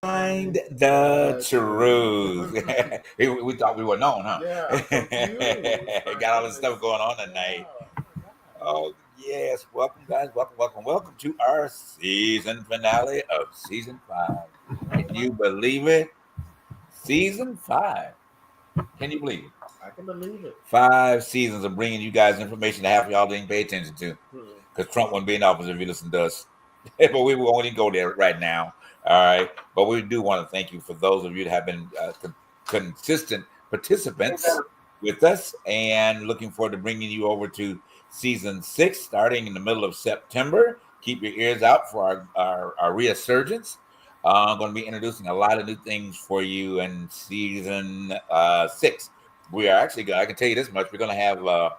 Find the truth. We thought we were known, huh? Yeah, I'm confused. Got all this stuff going on tonight. Oh, yes. Welcome, guys. Welcome to our season finale of season 5. Can you believe it? Season 5. Can you believe it? I can believe it. 5 seasons of bringing you guys information that half of y'all didn't pay attention to because Trump wouldn't be in office if you listened to us. But we won't even go there right now. All right. But we do want to thank you for those of you that have been consistent participants with us, and looking forward to bringing you over to season 6 starting in the middle of September. Keep your ears out for our resurgence. I'm going to be introducing a lot of new things for you in season 6. We are actually, I can tell you this much, we're going to have a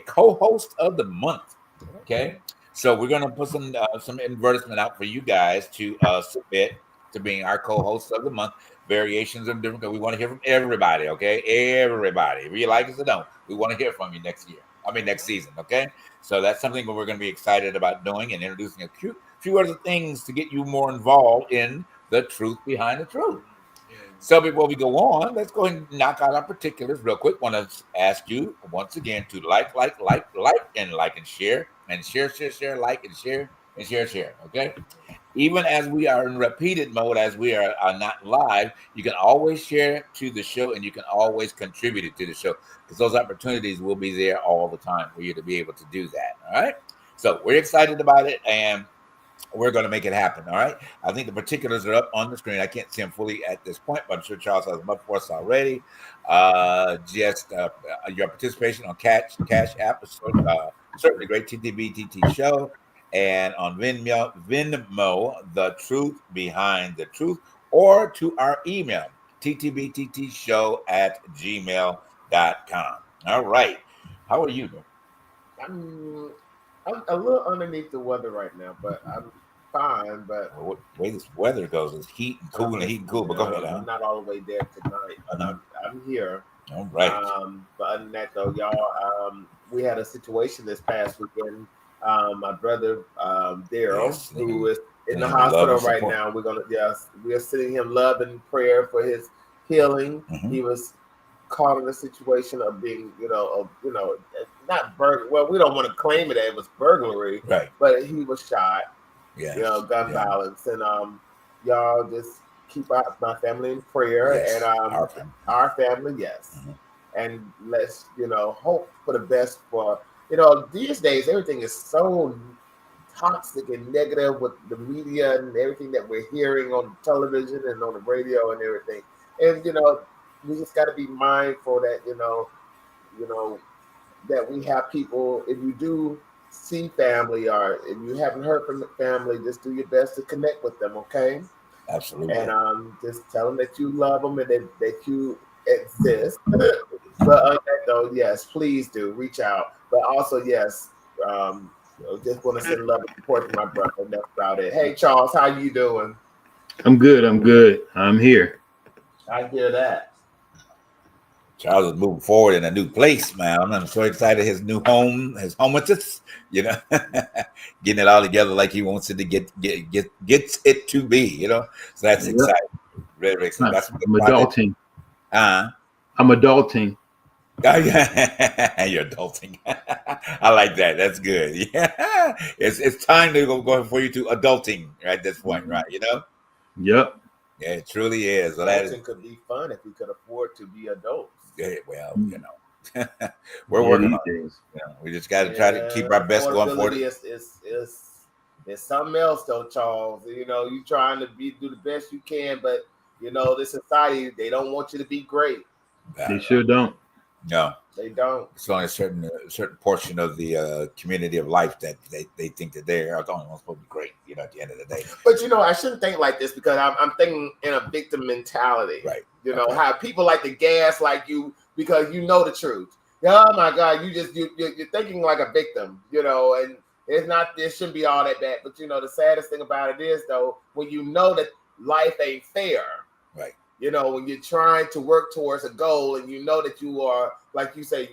co-host of the month. Okay. So we're going to put some advertisement out for you guys to submit to being our co-host of the month. Variations of different. We want to hear from everybody. Okay, everybody. If you like us or don't, we want to hear from you next season. Okay, so that's something we're going to be excited about doing and introducing a few other things to get you more involved in the truth behind the truth. So before we go on, let's go ahead and knock out our particulars real quick. Want to ask you once again to like, and share, like and share. Okay. Even as we are in repeated mode, as we are not live, you can always share to the show, and you can always contribute it to the show, because those opportunities will be there all the time for you to be able to do that. All right. So we're excited about it, and we're going to make it happen. All right. I think the particulars are up on the screen. I can't see them fully at this point, but I'm sure Charles has them up for us already. Just your participation on Cash App is certainly great. TTBTT show. And on Venmo, the truth behind the truth, or to our email, ttbttshow@gmail.com. All right. How are you, I'm a little underneath the weather right now, but I'm fine. But the way this weather goes is heat and cool. But go ahead. I'm not all the way there tonight, but I'm here. All right. But other than that, though, y'all, we had a situation this past weekend. My brother Daryl, who is in the hospital right now, we are sending him love and prayer for his healing. He was caught in a situation of being, not burglary. Well, we don't want to claim it was burglary, right? But he was shot. Yeah, gun violence, and y'all just keep my family in prayer, and our family, yes. And let's hope for the best for. These days everything is so toxic and negative with the media and everything that we're hearing on television and on the radio and everything. And we just got to be mindful that that we have people. If you do see family, or if you haven't heard from the family, just do your best to connect with them. Okay. Absolutely. And just tell them that you love them and that you exist. But though, yes, please do reach out. But also, yes, just want to send love and support to my brother. That's about it. Hey, Charles, how you doing? I'm good. I'm here. I hear that. Charles is moving forward in a new place, man. I'm so excited. His new home, his homelessness, getting it all together like he wants it to gets it to be, So that's exciting. Very exciting. I'm adulting. I'm adulting. Oh, yeah. You're adulting. I like that. That's good. Yeah. It's time to go for you to adulting at this point, right? Yep. Yeah, it truly is. Well, adulting could be fun if we could afford to be adults. Yeah, well, We're working on it. We just got to try to keep our best going forward. It's something else though, Charles. You trying to do the best you can, but this society, they don't want you to be great. They sure don't. No, they don't. It's only a certain portion of the community of life that they think that they are supposed to be great. At the end of the day. But I shouldn't think like this because I'm thinking in a victim mentality. Right. How people like to gaslight you because you know the truth. Oh my God, you're thinking like a victim. And it shouldn't be all that bad. But the saddest thing about it is though, when you know that life ain't fair. Right. When you're trying to work towards a goal and you know that you are, like you say,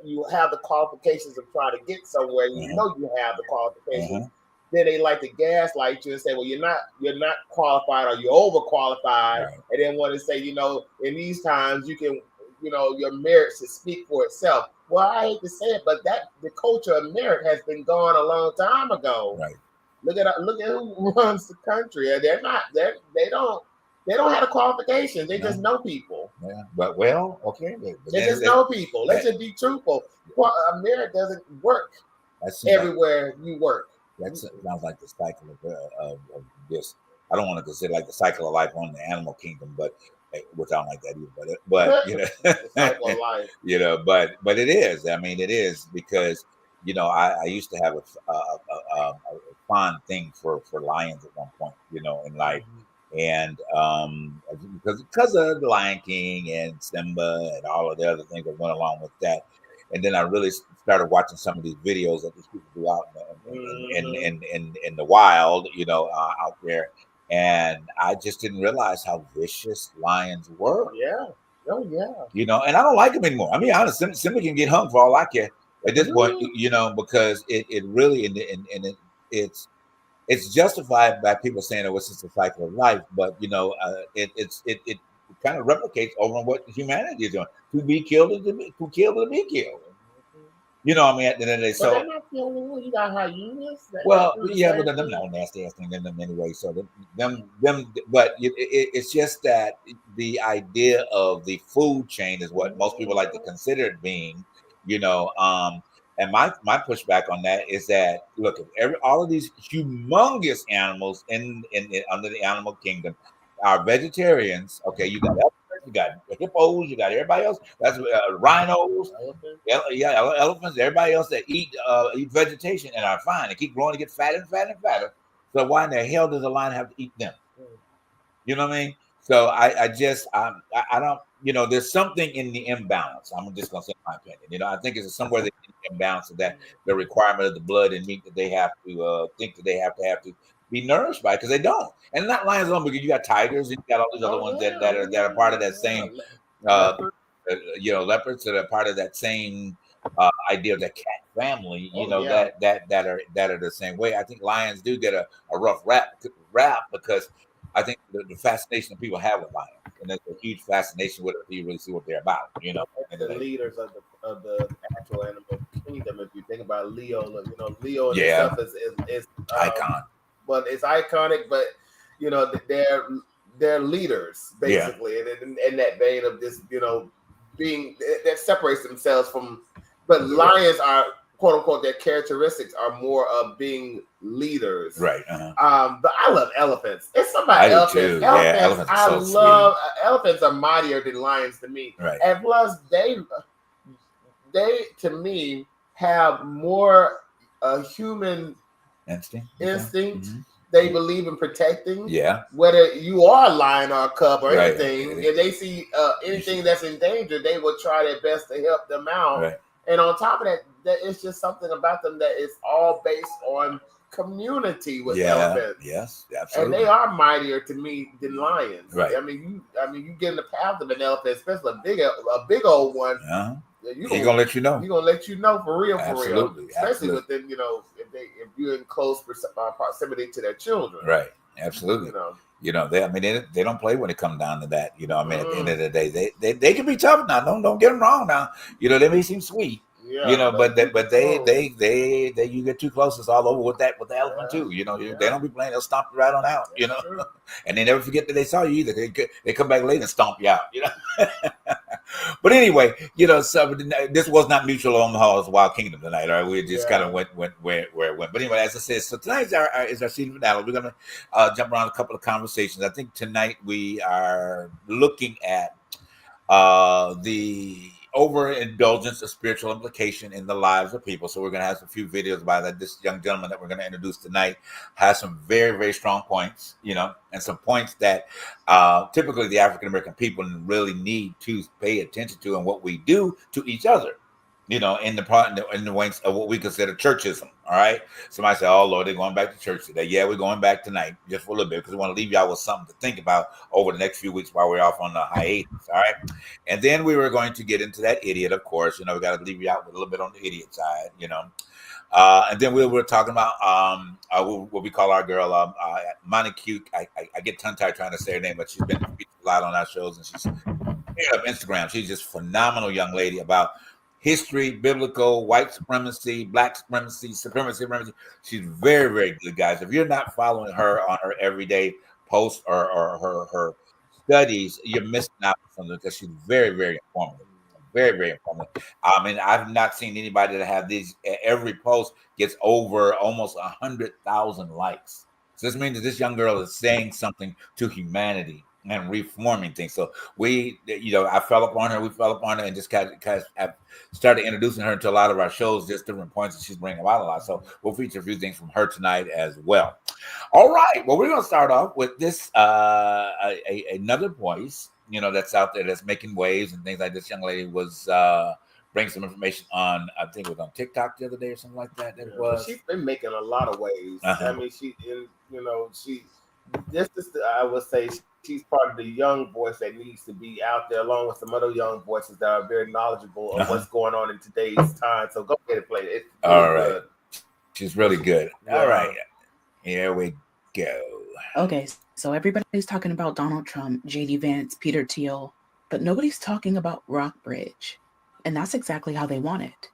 you have the qualifications of trying to get somewhere, and you know you have the qualifications, then they like to gaslight you and say, well, you're not qualified or you're overqualified, right. And then want to say, in these times you can, your merit should speak for itself. Well, I hate to say it, but the culture of merit has been gone a long time ago. Right. Look at who runs the country. They don't have the qualifications. They just know people. Yeah, but okay. They just know people. Let's just be truthful. Well, merit doesn't work everywhere you work. That sounds like the cycle of this. I don't want to consider like the cycle of life on the animal kingdom, which I don't like that either. But the cycle of life. But it is. I mean, it is because I used to have a fond thing for lions at one point. In life. And because of the Lion King and Simba and all of the other things that went along with that, and then I really started watching some of these videos that these people do out in the wild, out there, and I just didn't realize how vicious lions were. Yeah, oh yeah. And I don't like them anymore. I mean, honestly, Simba can get hung for all I care at this point, because it really it's justified by people saying, "Oh, it's just a cycle of life," but it kind of replicates over what humanity is doing: to be killed and to be killed. I mean, at the end of the day, so they're not the only one. You got hyenas. Well, yeah, but them not nasty ass thing in them anyway. So them, but it's just that the idea of the food chain is what most people like to consider it being, And my pushback on that is that look, all of these humongous animals in under the animal kingdom are vegetarians. Okay, you got elephants, you got hippos, you got everybody else. That's rhinos, elephants. Everybody else that eat vegetation and are fine. They keep growing to get fatter and fatter and fatter. So why in the hell does a lion have to eat them? You know what I mean? So I don't. There's something in the imbalance. I'm just gonna say my opinion. I think it's somewhere that imbalance of that the requirement of the blood and meat that they have to think that they have to be nourished by, because they don't. And not lions alone, because you got tigers and you got all these other ones that are part of that same leopards that are part of that same idea of the cat family. That are the same way. I think lions do get a rough rap because I think the fascination that people have with lions, and there's a huge fascination with it. You really see what they're about, The leaders of the actual animal kingdom. If you think about Leo, Leo and stuff is icon. But it's iconic. But they're leaders basically, and in that vein of this, being that separates themselves from. But lions are, quote unquote, their characteristics are more of being leaders, right? But I love elephants. It's somebody elephants. Elephants, elephants are mightier than lions to me, right? And plus, they to me have more human instinct. Mm-hmm. They believe in protecting. Yeah. Whether you are a lion or a cub or anything, if they see anything that's in danger, they will try their best to help them out. Right. And on top of that, it's just something about them that is all based on community with elephants. Yes, absolutely. And they are mightier to me than lions. Right. I mean, you get in the path of an elephant, especially a big old one. He's gonna let you know. He's gonna let you know for real. Absolutely. Especially within, if you're in close proximity to their children. Right. Absolutely. They don't play when it comes down to that. At the end of the day, they can be tough now. Don't get them wrong now. They may seem sweet. Yeah, but they you get too close, it's all over with the elephant too. They don't be playing, they'll stomp you right on out, and they never forget that they saw you either. They come back later and stomp you out, But anyway, so this was not Mutual Omaha's Wild Kingdom tonight. All right, we just kind of went where it went. But anyway, as I said, so tonight is our season finale. We're gonna jump around a couple of conversations. I think tonight we are looking at the overindulgence of spiritual implication in the lives of people. So we're going to have a few videos by that. This young gentleman that we're going to introduce tonight has some very, very strong points, and some points that typically the African-American people really need to pay attention to and what we do to each other, in the wings of what we consider churchism. All right. Somebody said, "Oh Lord, they're going back to church today." Yeah, we're going back tonight just for a little bit because we want to leave y'all with something to think about over the next few weeks while we're off on the hiatus. All right. And then we were going to get into that idiot, of course. We got to leave you out with a little bit on the idiot side, and then we were talking about what we call our girl, Monica. I get tongue-tied trying to say her name, but she's been featured a lot on our shows, and she's up Instagram. She's just a phenomenal young lady about history, biblical, white supremacy, black supremacy. She's very, very good, guys. If you're not following her on her everyday posts or her studies, you're missing out on something because she's very, very informative. Very, very informative. I mean, I've not seen anybody that have these. Every post gets over almost 100,000 likes. So this means that this young girl is saying something to humanity and reforming things. So we, I fell upon her. We fell upon her and just kind of have started introducing her to a lot of our shows, just different points that she's bringing about a lot. So we'll feature a few things from her tonight as well. All right. Well, we're going to start off with this another voice, that's out there that's making waves and things like this. Young lady was bringing some information on, I think it was on TikTok the other day or something like that. She's been making a lot of waves. I mean, I would say she's part of the young voice that needs to be out there, along with some other young voices that are very knowledgeable of what's going on in today's time. So go ahead and play it. All right. Good. She's really good. All right. Here we go. Okay, so everybody's talking about Donald Trump, J.D. Vance, Peter Thiel, but nobody's talking about Rockbridge. And that's exactly how they want it.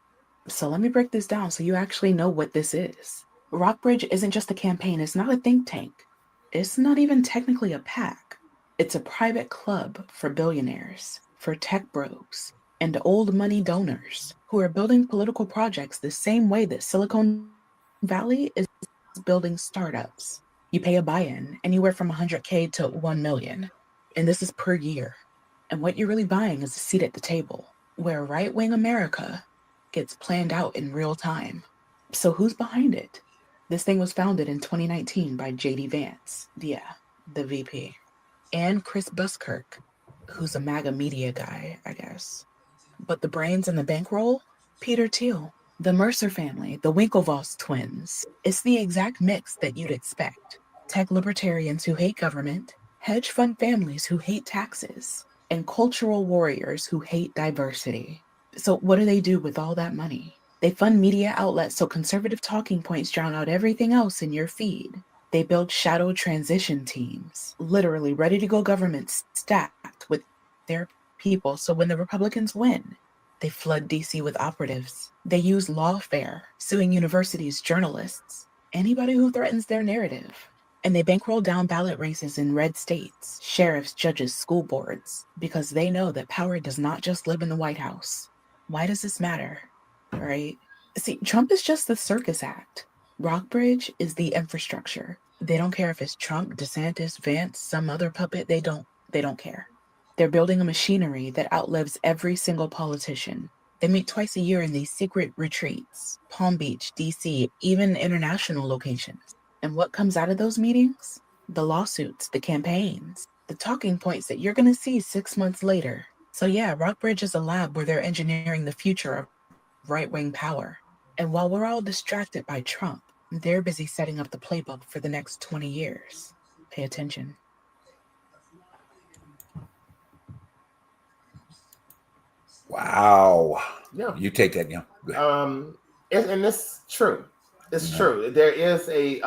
So let me break this down so you actually know what this is. Rockbridge isn't just a campaign. It's not a think tank. It's not even technically a PAC. It's a private club for billionaires, for tech bros, and old money donors who are building political projects the same way that Silicon Valley is building startups. You pay a buy-in anywhere from $100K to $1 million, and this is per year. And what you're really buying is a seat at the table, where right-wing America gets planned out in real time. So who's behind it? This thing was founded in 2019 by J.D. Vance, the VP, and Chris Buskirk, who's a MAGA media guy, I guess. But the brains and the bankroll? Peter Thiel, the Mercer family, the Winklevoss twins. It's the exact mix that you'd expect. Tech libertarians who hate government, hedge fund families who hate taxes, and cultural warriors who hate diversity. So what do they do with all that money? They fund media outlets so conservative talking points drown out everything else in your feed. They build shadow transition teams, literally ready-to-go governments stacked with their people. So when the Republicans win, they flood DC with operatives. They use lawfare, suing universities, journalists, anybody who threatens their narrative. And they bankroll down ballot races in red states, sheriffs, judges, school boards, because they know that power does not just live in the White House. Why does this matter? Right? See, Trump is just the circus act. Rockbridge is the infrastructure. They don't care if it's Trump, DeSantis, Vance, some other puppet. They don't care. They're building a machinery that outlives every single politician. They meet twice a year in these secret retreats, Palm Beach, DC, even international locations. And what comes out of those meetings? The lawsuits, the campaigns, the talking points that you're going to see 6 months later. So yeah, Rockbridge is a lab where they're engineering the future of right-wing power. And while we're all distracted by Trump, they're busy setting up the playbook for the next 20 years. Pay attention. Wow. Yeah. You take that, yeah. And it's true. It's true. There is a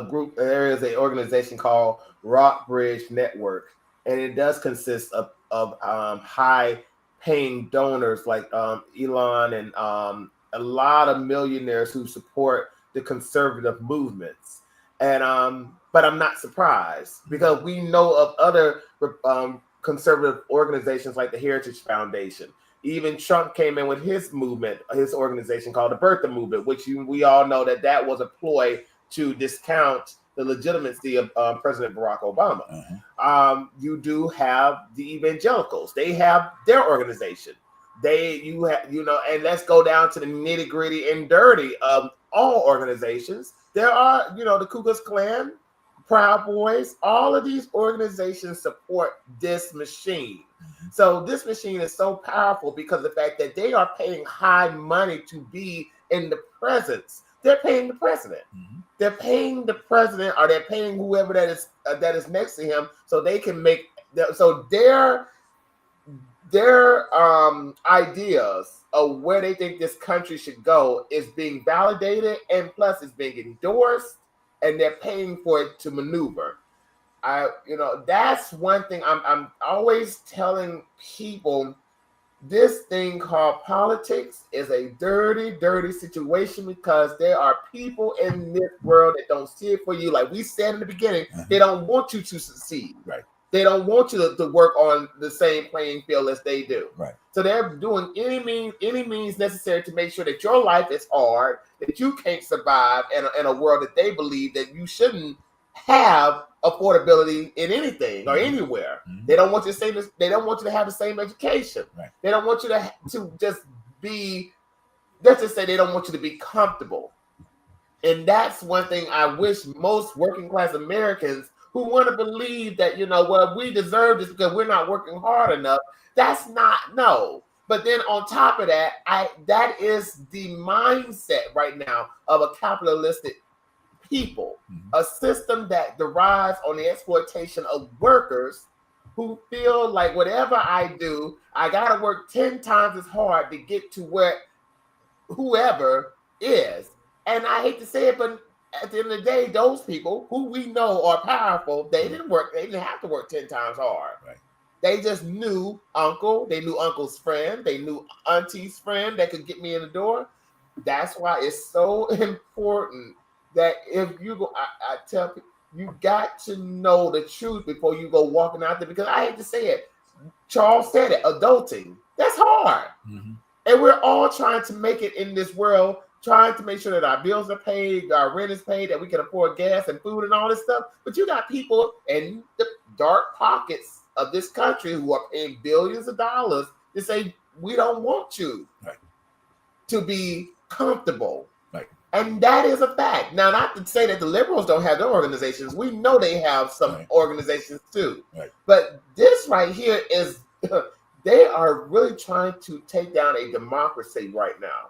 group, there is an organization called Rockbridge Network, and it does consist of high-paying donors like Elon and a lot of millionaires who support the conservative movements. And but I'm not surprised because we know of other conservative organizations like the Heritage Foundation. Even Trump came in with his movement, his organization called the Birther Movement, which we all know that was a ploy to discount the legitimacy of President Barack Obama. You do have the evangelicals; they have their organization. And let's go down to the nitty gritty and dirty of all organizations. There are, the Ku Klux Klan, Proud Boys, all of these organizations support this machine. So this machine is so powerful because of the fact that they are paying high money to be in the presence. They're paying the president. They're paying the president, or they're paying whoever that is next to him, so they can make their ideas of where they think this country should go is being validated, and plus it's being endorsed, and they're paying for it to maneuver. That's one thing I'm always telling people. This thing called politics is a dirty, dirty situation because there are people in this world that don't see it for you. Like we said in the beginning, they don't want you to succeed. Right. They don't want you to work on the same playing field as they do. Right. So they're doing any means necessary to make sure that your life is hard, that you can't survive in a world that they believe that you shouldn't have affordability in anything or anywhere. They don't want you to say this. They don't want you to have the same education. Right. They don't want you to just be. Let's just say they don't want you to be comfortable. And that's one thing I wish most working class Americans who want to believe that we deserve this because we're not working hard enough. That's not no. But then on top of that, that is the mindset right now of a capitalistic people, a system that derives on the exploitation of workers who feel like whatever I do, I got to work 10 times as hard to get to where whoever is. And I hate to say it, but at the end of the day, those people who we know are powerful, they didn't have to work 10 times hard. Right. They just knew uncle, they knew uncle's friend, they knew auntie's friend that could get me in the door. That's why it's so important that if you go, I tell people, you got to know the truth before you go walking out there, because I hate to say it. Charles said it, adulting, that's hard. And we're all trying to make it in this world, trying to make sure that our bills are paid, our rent is paid, that we can afford gas and food and all this stuff. But you got people in the dark pockets of this country who are paying billions of dollars to say, we don't want you to be comfortable. And that is a fact. Now, not to say that the liberals don't have their organizations. We know they have some organizations too. But this right here is, they are really trying to take down a democracy right now.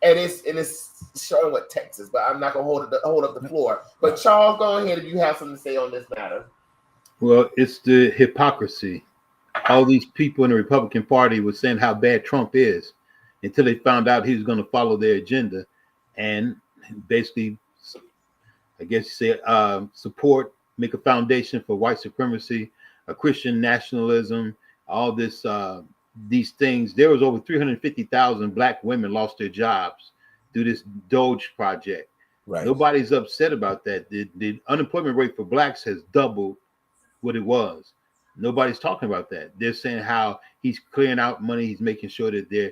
And it's showing what Texas, but I'm not going to hold up the floor. But Charles, go ahead if you have something to say on this matter. Well, it's the hypocrisy. All these people in the Republican Party were saying how bad Trump is until they found out he was going to follow their agenda. And basically, I guess you say, support, make a foundation for white supremacy, Christian nationalism, all this, these things. There was over 350,000 black women lost their jobs through this Doge project. Right. Nobody's upset about that. The unemployment rate for blacks has doubled what it was. Nobody's talking about that. They're saying how he's clearing out money. He's making sure that their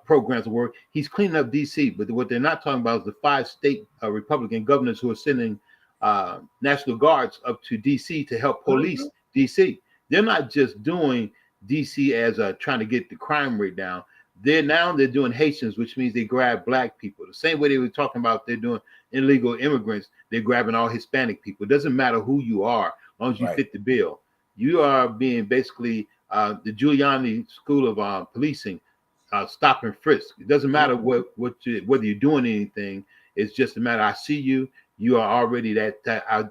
programs work. He's cleaning up DC. But what they're not talking about is the 5 state Republican governors who are sending National Guards up to DC to help police DC. They're not just doing DC as trying to get the crime rate down. They're doing Haitians, which means they grab black people. The same way they were talking about they're doing illegal immigrants, they're grabbing all Hispanic people. It doesn't matter who you are, as long as you fit the bill. You are being basically the Giuliani School of Policing, stop and frisk. It doesn't matter whether you're doing anything. It's just a matter. I see you. You are already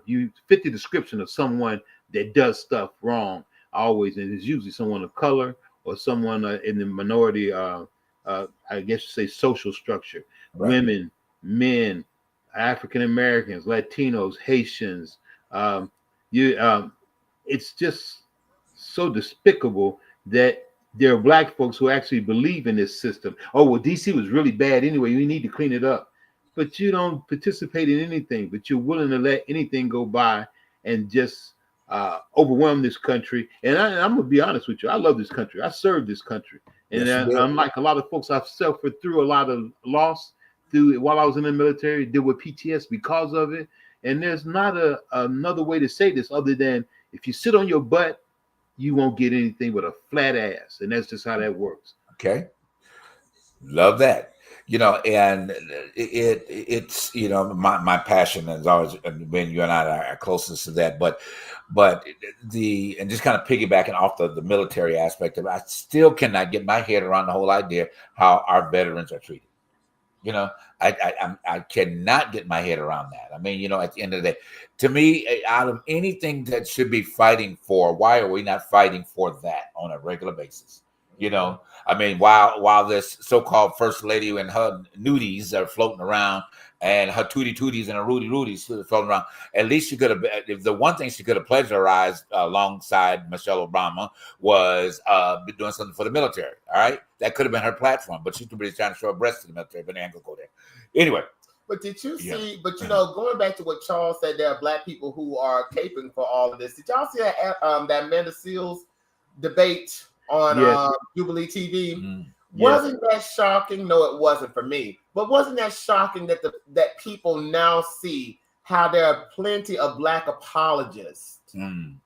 you fit the description of someone that does stuff wrong always, and it's usually someone of color or someone in the minority. I guess you say social structure. Women, men, African Americans, Latinos, Haitians. It's just so despicable that there are black folks who actually believe in this system. Oh, well, DC was really bad anyway. We need to clean it up. But you don't participate in anything, but you're willing to let anything go by and just overwhelm this country. And I'm gonna be honest with you, I love this country. I served this country, and Yes, you did. unlike a lot of folks, I've suffered through a lot of loss while I was in the military, deal with PTS because of it. And there's not another way to say this other than if you sit on your butt, you won't get anything but a flat ass, and that's just how that works. Okay, love that. And it's my passion has always been, you and I are closest to that, but and just kind of piggybacking off the military aspect of it, I still cannot get my head around the whole idea how our veterans are treated. I cannot get my head around that. I mean, at the end of the day, to me, out of anything that should be fighting for, why are we not fighting for that on a regular basis? I mean, while this so-called first lady and her nudies are floating around, and her tooties and her rudies floating around, at least she could have. If the one thing she could have plagiarized alongside Michelle Obama was doing something for the military. All right, that could have been her platform, but she's too busy trying to show her breasts to the military. But they ain't gonna go there anyway. But did you see? But going back to what Charles said, there are black people who are caping for all of this. Did y'all see that Amanda Seales debate on Jubilee TV? Mm. Wasn't that shocking? No, it wasn't for me. But wasn't that shocking that that people now see how there are plenty of black apologists? Mm.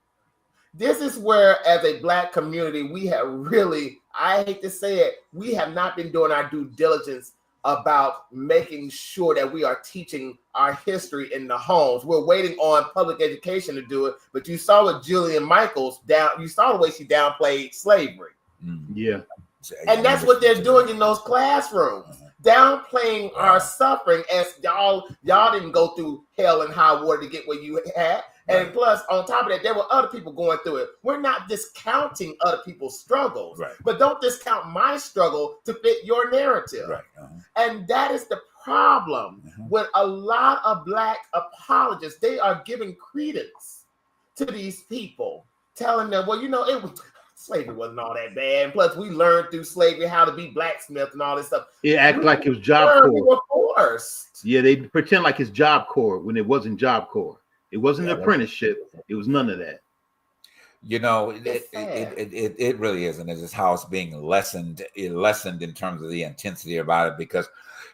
This is where, as a black community, we have really, I hate to say it, we have not been doing our due diligence about making sure that we are teaching our history in the homes. We're waiting on public education to do it, but you saw with Jillian Michaels you saw the way she downplayed slavery. Mm. Yeah. And that's what they're doing in those classrooms, downplaying our suffering as y'all didn't go through hell and high water to get where you had. And plus, on top of that, there were other people going through it. We're not discounting other people's struggles, but don't discount my struggle to fit your narrative. Right. And that is the problem with a lot of black apologists. They are giving credence to these people, telling them, well, slavery wasn't all that bad. And plus, we learned through slavery how to be blacksmith and all this stuff. It act like it was Job Corps. We were forced. Yeah, they pretend like it's Job Corps when it wasn't Job Corps. It wasn't an apprenticeship. It was none of that. It really is, and it's just how it's being lessened in terms of the intensity about it. Because,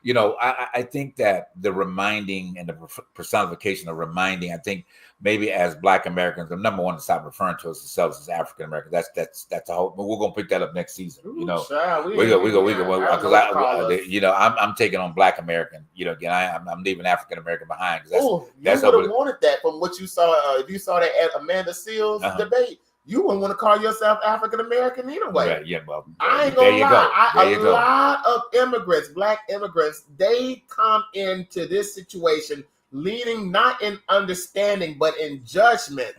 I think that the reminding and the personification of reminding, I think maybe as Black Americans, the number one to stop referring to ourselves as African Americans. That's a whole. But we're gonna pick that up next season. We go. Because I'm taking on Black American. Again, I'm leaving African American behind. You would have wanted that from what you saw. If you saw that at Amanda Seales debate, you wouldn't want to call yourself African American anyway. Right, yeah, well, I ain't gonna lie. A lot of immigrants, black immigrants, they come into this situation leaning not in understanding but in judgment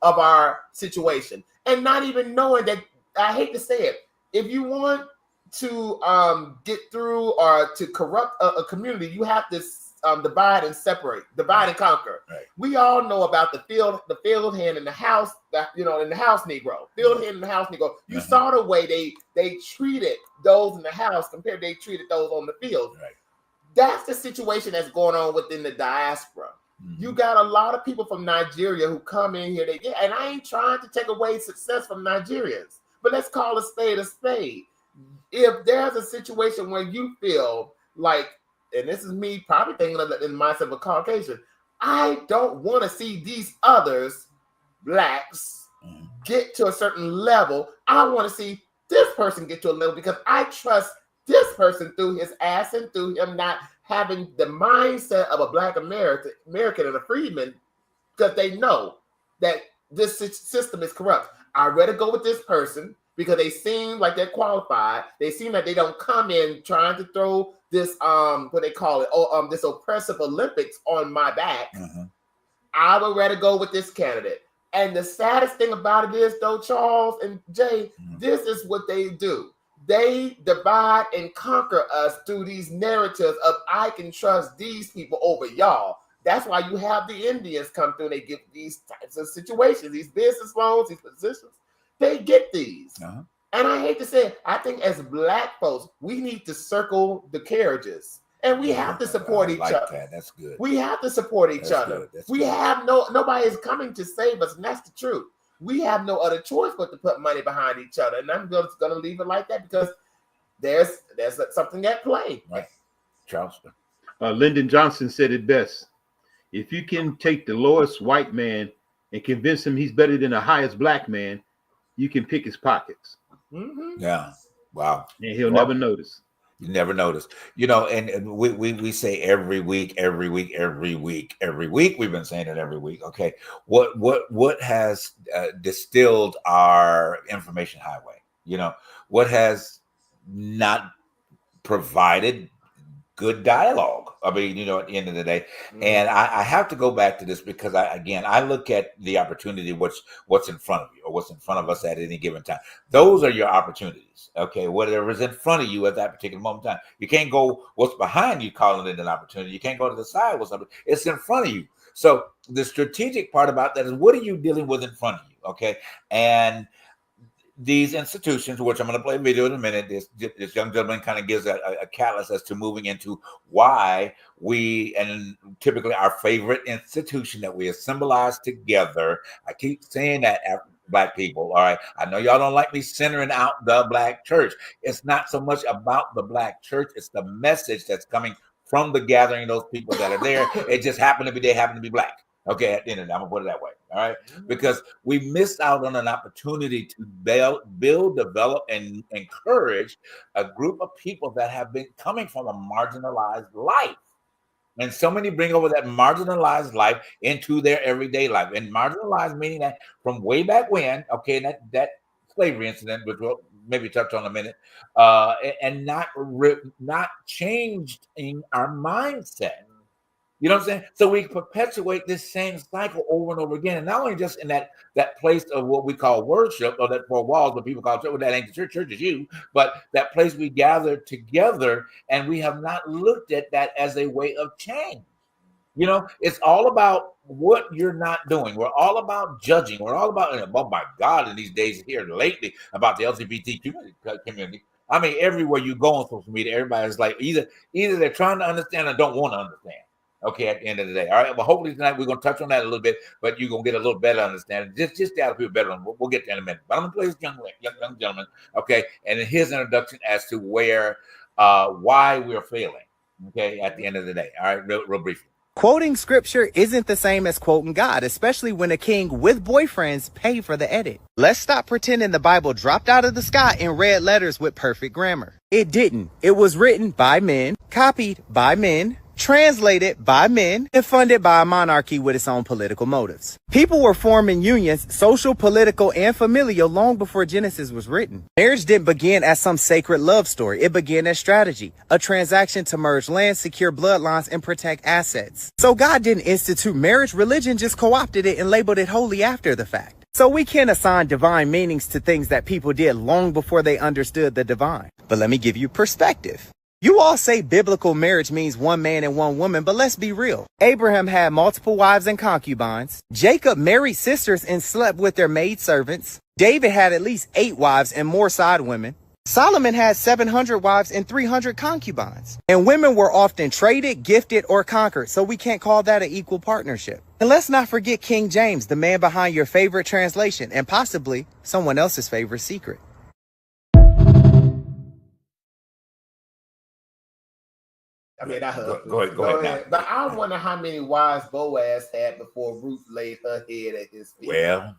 of our situation, and not even knowing that. I hate to say it. If you want to get through or to corrupt a community, you have to divide and separate, divide and conquer. Right. We all know about the field hand in the house, in the house Negro, field hand in the house Negro. You saw the way they treated those in the house compared to they treated those on the field. Right. That's the situation that's going on within the diaspora. You got a lot of people from Nigeria who come in here. And I ain't trying to take away success from Nigerians, but let's call a spade a spade. If there's a situation where you feel like, and this is me probably thinking of in myself a Caucasian, I don't want to see these others, blacks, get to a certain level. I want to see this person get to a level because I trust this person through his ass and through him not having the mindset of a Black American and a freedman, because they know that this system is corrupt. I'd rather go with this person because they seem like they're qualified. They seem like they don't come in trying to throw this what they call it, this oppressive Olympics on my back. I would rather go with this candidate. And the saddest thing about it is, though, Charles and Jay, this is what they do. They divide and conquer us through these narratives of I can trust these people over y'all. That's why you have the Indians come through and they get these types of situations, these business loans, these positions. They get these. And I hate to say it, I think as Black folks, we need to circle the carriages And we have to support each other. That. That's good. We have to support each other. We have nobody is coming to save us, and that's the truth. We have no other choice but to put money behind each other. And I'm just going to leave it like that because there's something at play. Right. Charleston. Lyndon Johnson said it best. If you can take the lowest white man and convince him he's better than the highest black man, you can pick his pockets. Mm-hmm. Yeah. Wow. And he'll never notice. You never notice. You know, and we say every week, we've been saying it every week. Okay. What has distilled our information highway? You know, what has not provided good dialogue? I mean, you know, at the end of the day, and I have to go back to this because I look at the opportunity, what's in front of you or what's in front of us at any given time. Those are your opportunities. Okay. Whatever is in front of you at that particular moment in time. You can't go what's behind you calling it an opportunity. You can't go to the side with something. It's in front of you. So the strategic part about that is what are you dealing with in front of you? Okay. And these institutions, which I'm going to play a video in a minute, this young gentleman kind of gives a catalyst as to moving into why we, and typically our favorite institution that we have symbolized together. I keep saying that Black people. All right. I know y'all don't like me centering out the Black church. It's not so much about the Black church. It's the message that's coming from the gathering of those people that are there. It just happened to be, they happen to be Black. Okay, at the end of the day, I'm gonna put it that way. All right, because we missed out on an opportunity to build, develop, and encourage a group of people that have been coming from a marginalized life. And so many bring over that marginalized life into their everyday life. And marginalized meaning that from way back when, okay, that slavery incident, which we'll maybe touch on in a minute, and not changed in our mindset. You know what I'm saying? So we perpetuate this same cycle over and over again. And not only just in that place of what we call worship, or that four walls, but people call church, well, that ain't the church, church is you, but that place we gather together, and we have not looked at that as a way of change. You know, it's all about what you're not doing. We're all about judging. We're all about, oh my God, in these days here lately, about the LGBT community. I mean, everywhere you go on social media, everybody's like, either they're trying to understand or don't want to understand. Okay, at the end of the day. All right. Well, hopefully tonight we're going to touch on that a little bit, but you're going to get a little better understanding. Just to have people better. We'll get there in a minute. But I'm going to play this young gentleman, okay, and his introduction as to why we're failing, okay, at the end of the day. All right, real briefly. Quoting scripture isn't the same as quoting God, especially when a king with boyfriends pay for the edit. Let's stop pretending the Bible dropped out of the sky in red letters with perfect grammar. It didn't. It was written by men, copied by men, translated by men, and funded by a monarchy with its own political motives. People were forming unions, social, political, and familial long before Genesis was written. Marriage didn't begin as some sacred love story. It began as strategy, a transaction to merge land, secure bloodlines, and protect assets. So God didn't institute marriage. Religion just co-opted it and labeled it holy after the fact. So we can assign divine meanings to things that people did long before they understood the divine. But let me give you perspective. You all say biblical marriage means one man and one woman, but let's be real. Abraham had multiple wives and concubines. Jacob married sisters and slept with their maidservants. David had at least 8 wives and more side women. Solomon had 700 wives and 300 concubines. And women were often traded, gifted, or conquered, so we can't call that an equal partnership. And let's not forget King James, the man behind your favorite translation and possibly someone else's favorite secret. I mean, go ahead. But I wonder how many wives Boaz had before Ruth laid her head at his feet. Well,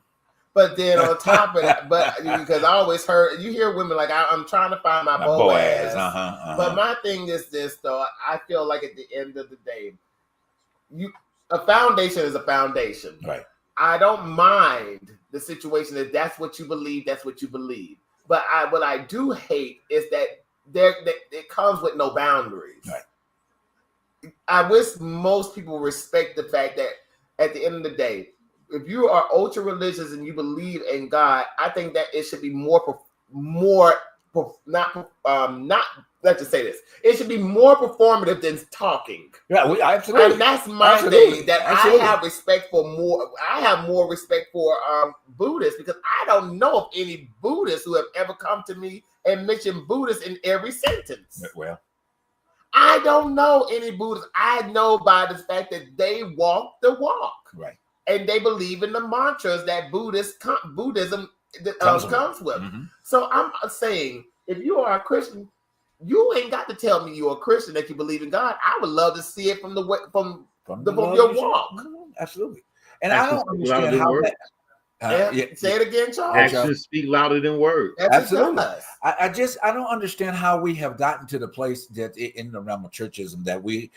but then on top of that, but because I always heard, you hear women like, I'm trying to find my Boaz. But my thing is this, though. I feel like at the end of the day, a foundation is a foundation. Right. I don't mind the situation that that's what you believe. That's what you believe. But what I do hate is that it comes with no boundaries. Right. I wish most people respect the fact that at the end of the day, if you are ultra religious and you believe in God, I think that it should be let's just say this. It should be more performative than talking. Yeah, absolutely. And that's my thing, that absolutely. I have respect for more. I have more respect for Buddhists, because I don't know of any Buddhists who have ever come to me and mentioned Buddhists in every sentence. Well, I don't know any Buddhists. I know by the fact that they walk the walk. Right. And they believe in the mantras that Buddhism comes with. Mm-hmm. So I'm saying, if you are a Christian, you ain't got to tell me you're a Christian that you believe in God. I would love to see it from your walk. Absolutely. And I don't understand how that. Say it again, Charles. Actions speak louder than words. Absolutely. I don't understand how we have gotten to the place that in the realm of churchism that we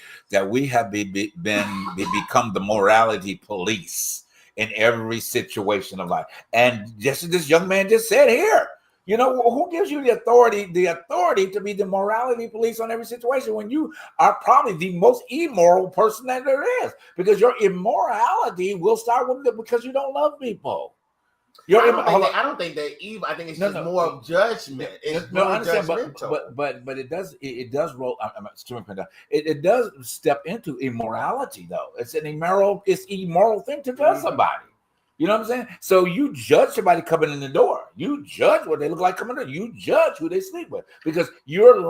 have become the morality police in every situation of life. And just as this young man just said here, you know, who gives you the authority to be the morality police on every situation when you are probably the most immoral person that there is? Because your immorality will start with because you don't love people. I don't think they're evil. I think it's just more of judgment. It's more judgmental. But it does roll. It does step into immorality though. It's an immoral thing to judge somebody. You know what I'm saying? So you judge somebody coming in the door. You judge what they look like coming in. You judge who they sleep with because you're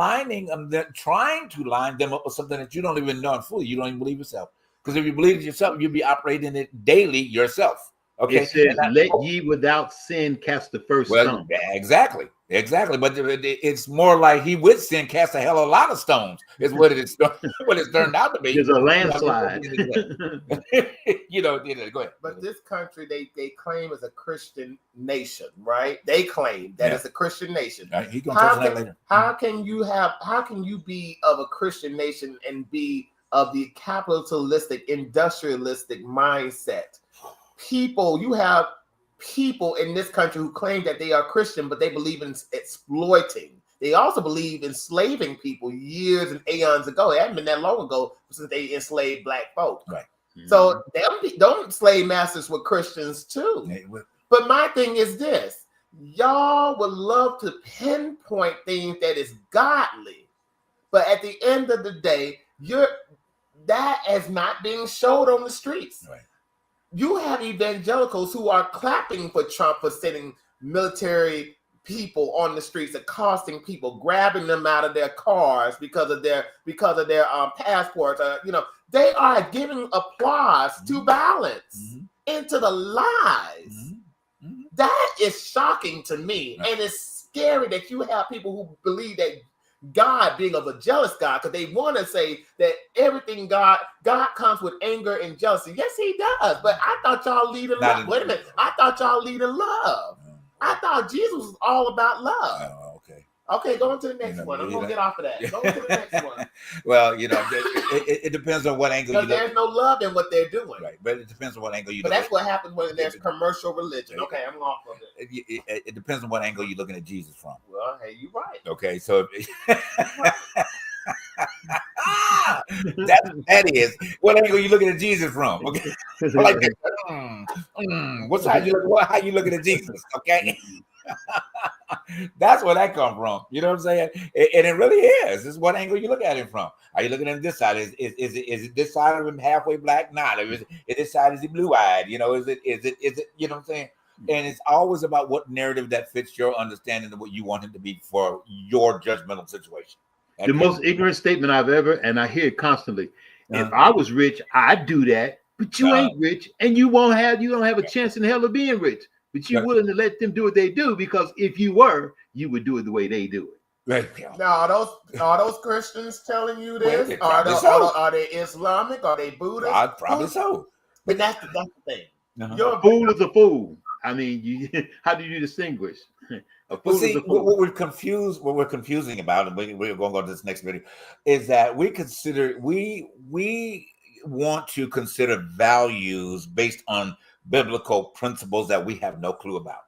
trying to line them up with something that you don't even know and fully. You don't even believe yourself. Because if you believe it yourself, you'll be operating it daily yourself. Okay. It says, "Let ye without sin cast the first stone." Exactly. But it's more like he with sin cast a hell of a lot of stones. Is what it is. What it's turned out to be. There's a landslide. You know. Go ahead. But this country, they claim is a Christian nation, right? They claim that it's a Christian nation. Right. He's gonna touch that later. How can you be of a Christian nation and be of the capitalistic, industrialistic mindset? You have people in this country who claim that they are Christian, but they believe in exploiting. They also believe in enslaving people years and aeons ago. It hasn't been that long ago since they enslaved black folk. Right. So don't slave masters with Christians too. But my thing is this: y'all would love to pinpoint things that is godly, but at the end of the day, that is not being showed on the streets. Right. You have evangelicals who are clapping for Trump for sending military people on the streets, accosting people, grabbing them out of their cars because of their passports. They are giving applause to violence into the lies. That is shocking to me, and it's scary that you have people who believe that God being of a jealous God, because they want to say that everything God comes with anger and jealousy. Yes, he does. But I thought y'all lead in love. Wait a minute. I thought y'all lead in love. I thought Jesus was all about love. Okay, go on to the next one. I'm going to get off of that. Go on to the next one. Well, it depends on what angle you look. Because there's no love in what they're doing. Right, but it depends on what angle you look. But that's what happens when there's commercial religion. Okay, I'm off of it. It depends on what angle you're looking at Jesus from. Well, hey, you're right. Okay, so that is what angle you looking at Jesus from. Okay, like what side you look? How you looking at Jesus? Okay. That's where that come from. You know what I'm saying? And it really is. This is what angle you look at it from. Are you looking at this side? Is it this side of him halfway black? Not. Is this side is he blue eyed? You know, is it you know what I'm saying? And it's always about what narrative that fits your understanding of what you want him to be for your judgmental situation. The most ignorant statement I've ever, and I hear it constantly. If I was rich, I'd do that, but you ain't rich, and you don't have a chance in hell of being rich. But you're willing to let them do what they do, because if you were, you would do it the way they do it. Right. Now, are those Christians telling you this? Are they Islamic? Are they Buddhist? Probably so. But that's the thing. A fool is a fool. I mean, how do you distinguish? What we're confusing about, and we're going to go to this next video, is that we want to consider values based on biblical principles that we have no clue about.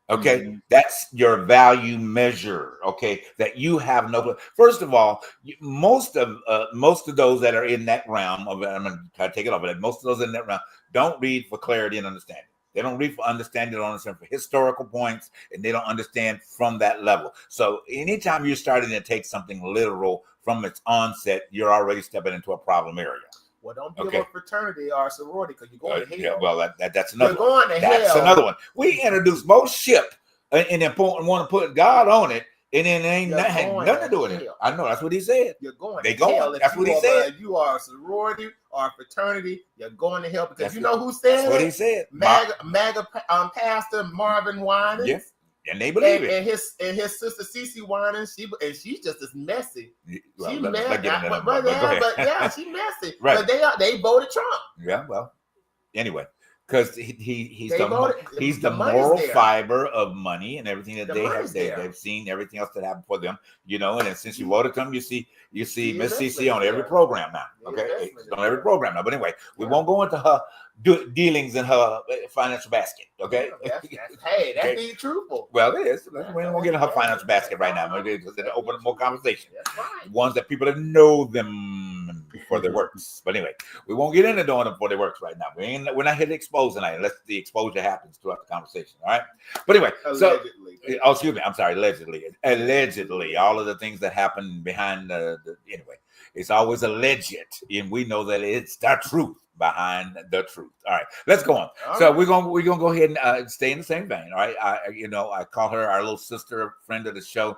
Okay, that's your value measure. Okay, that you have no clue. First of all, most of those that are in that realm of, I'm going to try to take it off, but most of those in that realm don't read for clarity and understanding. They don't read for understanding, they don't understand for historical points, and they don't understand from that level. So anytime you're starting to take something literal from its onset, you're already stepping into a problem area. Well, don't give a fraternity or a sorority, because you're going to hell. Yeah, well, that's another one. That's another one. We introduce most ship and then want to put God on it, And then ain't nothing to do with it. I know that's what he said. You're going. They going. That's what he said. You are a sorority or a fraternity. You're going to hell because you know who said that's what he said. MAGA Pastor Marvin Winans. Yes. And they believe it. And his sister Cece Winans, she's just as messy. Well, she's messy. But yeah, she's messy. Right. But they voted Trump. Yeah. Well. Anyway. Because he's the moral fiber of money and everything that they have. They've seen everything else that happened for them, you know. And then since you voted them, you see Miss CC on every program now. Okay, on every program now. But anyway, we won't go into her dealings in her financial basket. Okay. That's being truthful. Well, it is. We won't get in her financial basket right now. Because it'll open up more conversation. That's right. Ones that people that know them for their works. But anyway, we won't get into doing them for their works right now. We're not here to expose tonight unless the exposure happens throughout the conversation. All right. But anyway, allegedly. Excuse me. I'm sorry. Allegedly, all of the things that happen behind anyway, it's always alleged, and we know that it's the truth behind the truth. All right, let's go on. We're gonna go ahead and stay in the same vein. All right, I call her our little sister, friend of the show.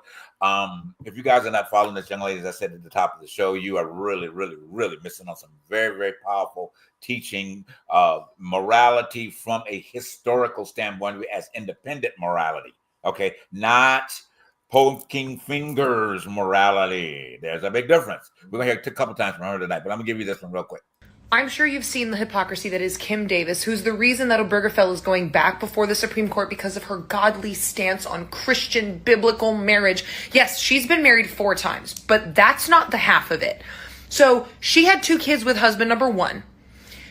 If you guys are not following this young lady, as I said at the top of the show, you are really, really, really missing on some very, very powerful teaching of morality from a historical standpoint as independent morality. Okay, not poking fingers morality. There's a big difference. We're gonna hear it a couple times from her tonight, but I'm gonna give you this one real quick. I'm sure you've seen the hypocrisy that is Kim Davis, who's the reason that Obergefell is going back before the Supreme Court because of her godly stance on Christian biblical marriage. Yes, she's been married 4 times, but that's not the half of it. So she had 2 kids with husband number 1.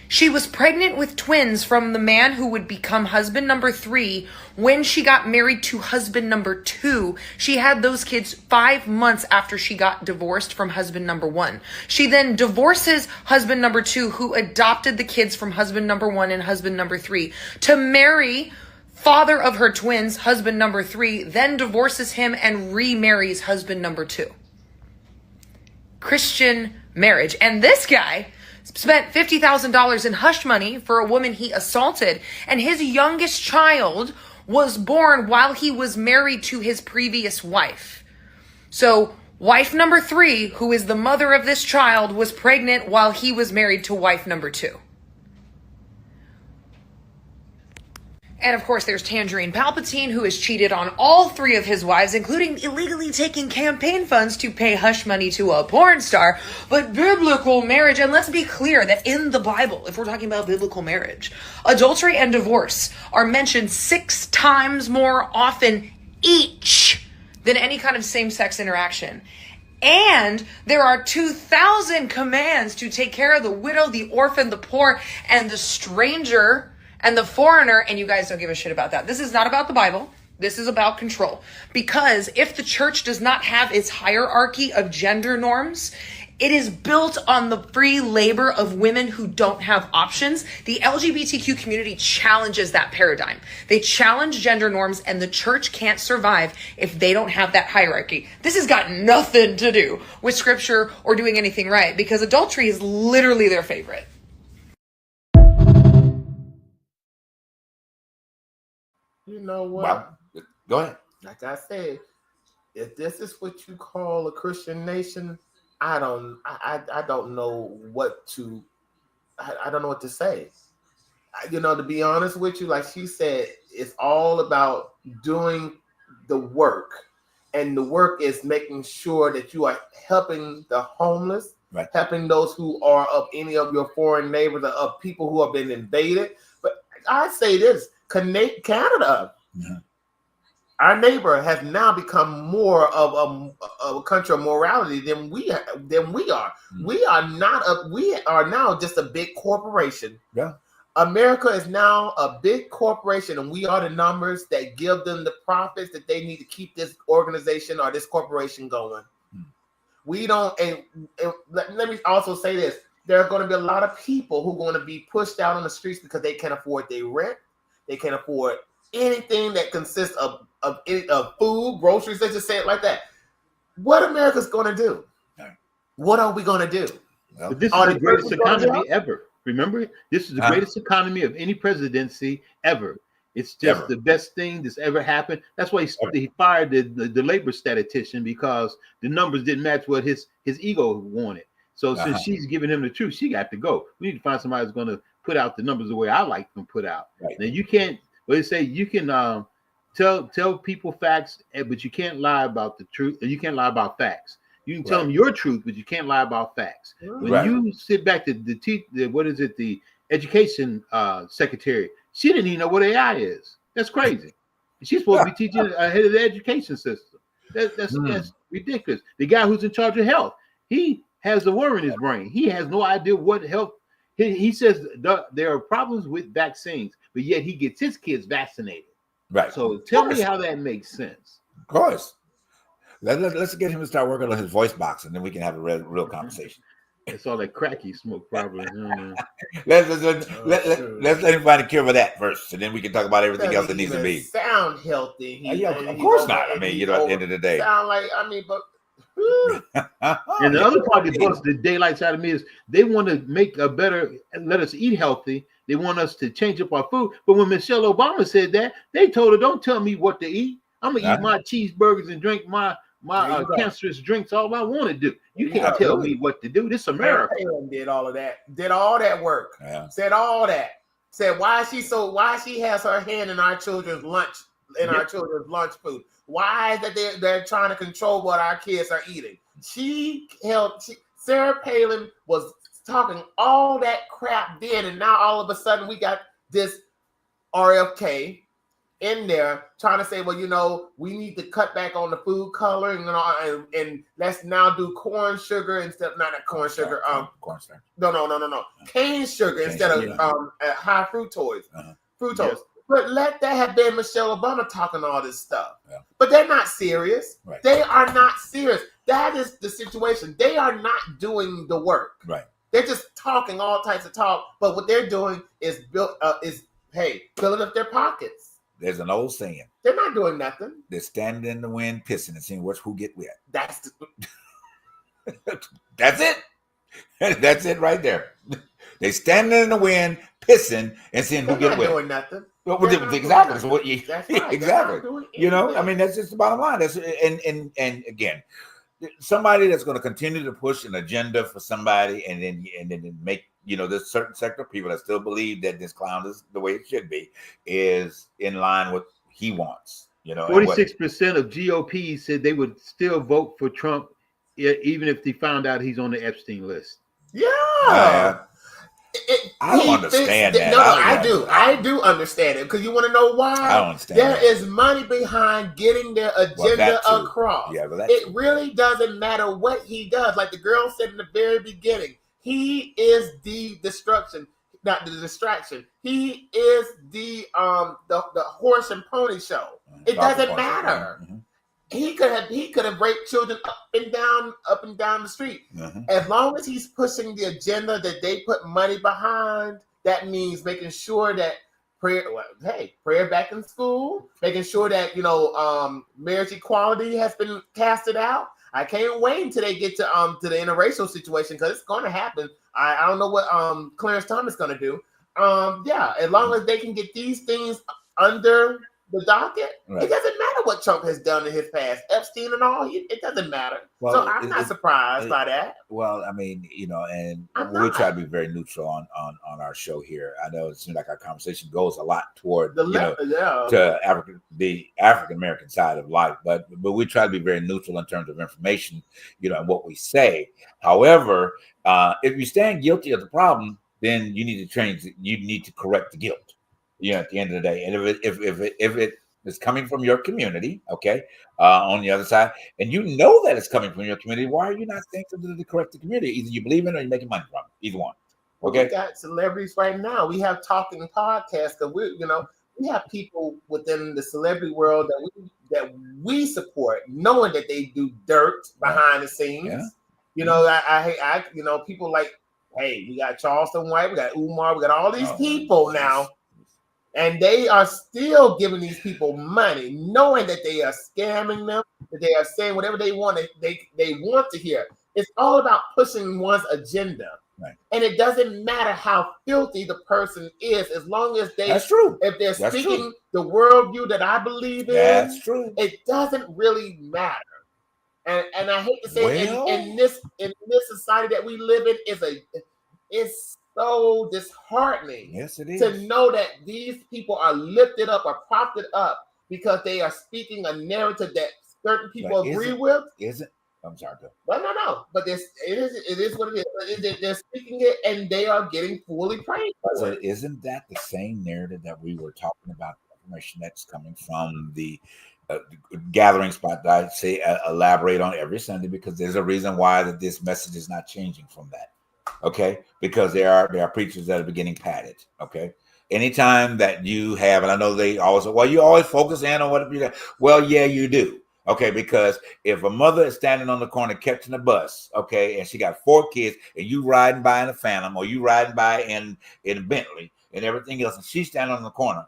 She was pregnant with twins from the man who would become husband number 3 when she got married to husband number 2. She had those kids 5 months after she got divorced from husband number 1. She then divorces husband number 2, who adopted the kids from husband number 1 and husband number 3, to marry father of her twins, husband number 3, then divorces him and remarries husband number 2. Christian marriage. And this guy spent $50,000 in hush money for a woman he assaulted, and his youngest child was born while he was married to his previous wife. So wife number 3, who is the mother of this child, was pregnant while he was married to wife number 2. And of course, there's Tangerine Palpatine, who has cheated on all 3 of his wives, including illegally taking campaign funds to pay hush money to a porn star. But biblical marriage, and let's be clear that in the Bible, if we're talking about biblical marriage, adultery and divorce are mentioned 6 times more often each than any kind of same-sex interaction. And there are 2,000 commands to take care of the widow, the orphan, the poor, and the stranger, and the foreigner, and you guys don't give a shit about that. This is not about the Bible. This is about control. Because if the church does not have its hierarchy of gender norms, it is built on the free labor of women who don't have options. The LGBTQ community challenges that paradigm. They challenge gender norms, and the church can't survive if they don't have that hierarchy. This has got nothing to do with scripture or doing anything right, because adultery is literally their favorite. You know what? Well, go ahead. Like I said, if this is what you call a Christian nation, I don't know what to. I don't know what to say. To be honest with you, like she said, it's all about doing the work, and the work is making sure that you are helping the homeless, right, helping those who are of any of your foreign neighbors, or of people who have been invaded. But I say this. Canada, our neighbor, has now become more of a country of morality than we are. Mm-hmm. We are now just a big corporation. Yeah, America is now a big corporation, and we are the numbers that give them the profits that they need to keep this organization or this corporation going. Mm-hmm. We don't. And let me also say this: there are going to be a lot of people who are going to be pushed out on the streets because they can't afford their rent. They can't afford anything that consists of food, groceries. Let's just say it like that. What America's going to do? What are we going to do? Well, this is the greatest economy ever. Remember, this is the greatest economy of any presidency ever. It's just Ever. the best thing that's ever happened. That's why he fired the labor statistician, because the numbers didn't match what his ego wanted. So since she's giving him the truth, she got to go. We need to find somebody who's going to put out the numbers the way I like them put out. Right. Now you can't. Well, they say you can tell people facts, but you can't lie about the truth. You can't lie about facts. You can tell them your truth, but you can't lie about facts. When you sit back to the education secretary, she didn't even know what AI is. That's crazy. She's supposed to be teaching ahead of the education system. That's ridiculous. The guy who's in charge of health, he has a worm in his brain. He has no idea what health. He says there are problems with vaccines, but yet he gets his kids vaccinated. Right. So tell me how that makes sense. Of course. Let's get him to start working on his voice box, and then we can have a real conversation. It's all that crack he smoked, probably. Let's let him find a cure for that first, and then we can talk about everything else that needs to be. Sound healthy. Of course not. I mean, at the end of the day. Sound like, but. And the other part that busts the daylights out of me is they want to make a better, let us eat healthy. They want us to change up our food. But when Michelle Obama said that, they told her, don't tell me what to eat. I'm going to eat my cheeseburgers and drink my cancerous drinks all I want to do. You can't tell me what to do. This is America. Did all of that. Did all that work. Yeah. Said all that. Said why she has her hand in our children's lunch, our children's lunch food. Why is that they're trying to control what our kids are eating? Sarah Palin was talking all that crap then, and now all of a sudden we got this RFK in there trying to say, well, we need to cut back on the food coloring and let's now do corn sugar instead of not corn sugar. Cornstarch. No. Cane sugar instead of high fructose. Fructose. Yes. But let that have been Michelle Obama talking all this stuff. Yeah. But they're not serious. Right. They are not serious. That is the situation. They are not doing the work. Right. They're just talking all types of talk. But what they're doing is filling up their pockets. There's an old saying. They're not doing nothing. They're standing in the wind, pissing and seeing who get wet. That's it. That's it right there. They standing in the wind, pissing and seeing who get wet. Doing nothing. Exactly. So that's right. Exactly. I mean, that's just the bottom line. That's and again, somebody that's going to continue to push an agenda for somebody, and then make this certain sector of people that still believe that this clown is the way it should be, is in line with he wants. 46% of GOP said they would still vote for Trump even if they found out he's on the Epstein list. Yeah. I don't understand that. No, I do understand it, because you want to know why? I don't understand. There is money behind getting their agenda across. Yeah, but it really doesn't matter what he does. Like the girl said in the very beginning, he is the destruction, not the distraction. He is the horse and pony show. It doesn't matter. Mm-hmm. He could have raped children up and down the street. Mm-hmm. As long as he's pushing the agenda that they put money behind, that means making sure that prayer back in school, making sure that marriage equality has been casted out. I can't wait until they get to the interracial situation, because it's going to happen. I don't know what Clarence Thomas is going to do. As long as they can get these things under the docket, It doesn't matter what Trump has done in his past, Epstein and all. It doesn't matter. Well, so I'm not surprised by that. Well, I mean, and we try to be very neutral on our show here. I know it seems like our conversation goes a lot toward to the African American side of life, but we try to be very neutral in terms of information, and what we say. However, if you stand guilty of the problem, then you need to change. You need to correct the guilt. At the end of the day, and if it is coming from your community, on the other side, and you know that it's coming from your community, why are you not saying something to correct the community? Either you believe in it or you're making money from it. Either one. Okay. We got celebrities right now. We have talking podcasts, because we have people within the celebrity world that we support, knowing that they do dirt behind the scenes. Yeah. I people like, hey, we got Charleston White, we got Umar, we got all these people now. And they are still giving these people money, knowing that they are scamming them, that they are saying whatever they want, they want to hear. It's all about pushing one's agenda. Right. And it doesn't matter how filthy the person is, as long as That's true. if they're That's speaking true. the worldview that I believe in, That's true. it doesn't really matter. And I hate to say, Well, in this society that we live in, it's so disheartening. Yes, it is. To know that these people are lifted up or propped up because they are speaking a narrative that certain people agree with. Isn't I'm sorry, Bill. But no. But it is what it is. They're speaking it and they are getting fully praised. So isn't that the same narrative that we were talking about? Information that's coming from the gathering spot that I say elaborate on every Sunday, because there's a reason why that this message is not changing from that. Okay, because there are preachers that are getting padded. Okay, anytime that you have, and I know they always say, well, you always focus in on what you got. Well, yeah, you do. Okay, because if a mother is standing on the corner catching a bus, okay, and she got 4 kids, and you riding by in a Phantom, or you riding by in a Bentley and everything else, and she's standing on the corner,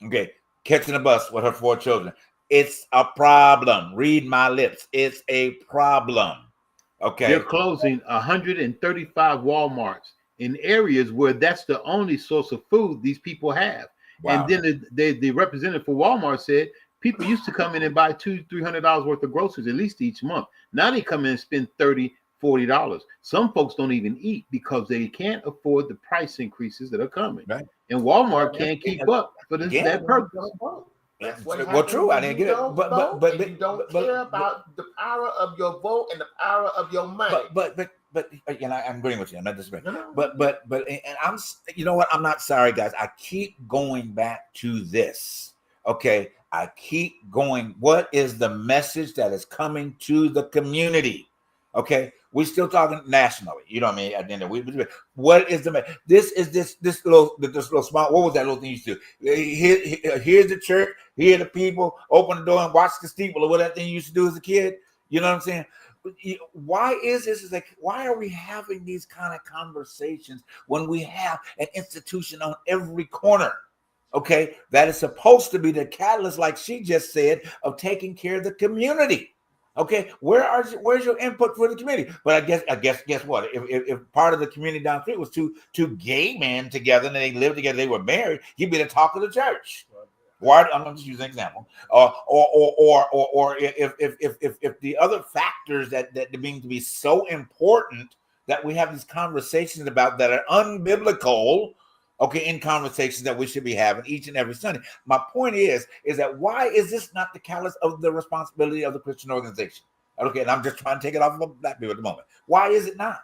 okay, catching a bus with her 4 children, it's a problem. Read my lips. It's a problem. Okay. They're closing 135 Walmarts in areas where that's the only source of food these people have. Wow. And then the representative for Walmart said people used to come in and buy $200-300 worth of groceries at least each month. Now they come in and spend $30-40. Some folks don't even eat because they can't afford the price increases that are coming. Right. And Walmart can't keep up for that purpose. That's what well, true. I didn't get it, but you don't care about the power of your vote and the power of your money. But you know, I'm agreeing with you. I'm not disagreeing. But and I'm, you know what? I'm not sorry, guys. I keep going back to this. Okay, I keep going. What is the message that is coming to the community? Okay, we're still talking nationally. You know what I mean? At the end of the week, what is the message? This little small. What was that little thing you used to do? Here's the church. Here are the people. Open the door and watch the steeple, or what that thing you used to do as a kid. You know what I'm saying? Why is this? Is like, why are we having these kind of conversations when we have an institution on every corner? Okay, that is supposed to be the catalyst, like she just said, of taking care of the community. Okay, where's your input for the community? But I guess what? If part of the community down the street was two gay men together and they lived together, they were married, you'd be the talk of the church. Why? I'm just using an example. Or if the other factors that mean to be so important that we have these conversations about that are unbiblical. Okay, in conversations that we should be having each and every Sunday. My point is that why is this not the catalyst of the responsibility of the Christian organization? Okay, and I'm just trying to take it off of black people at the moment. Why is it not?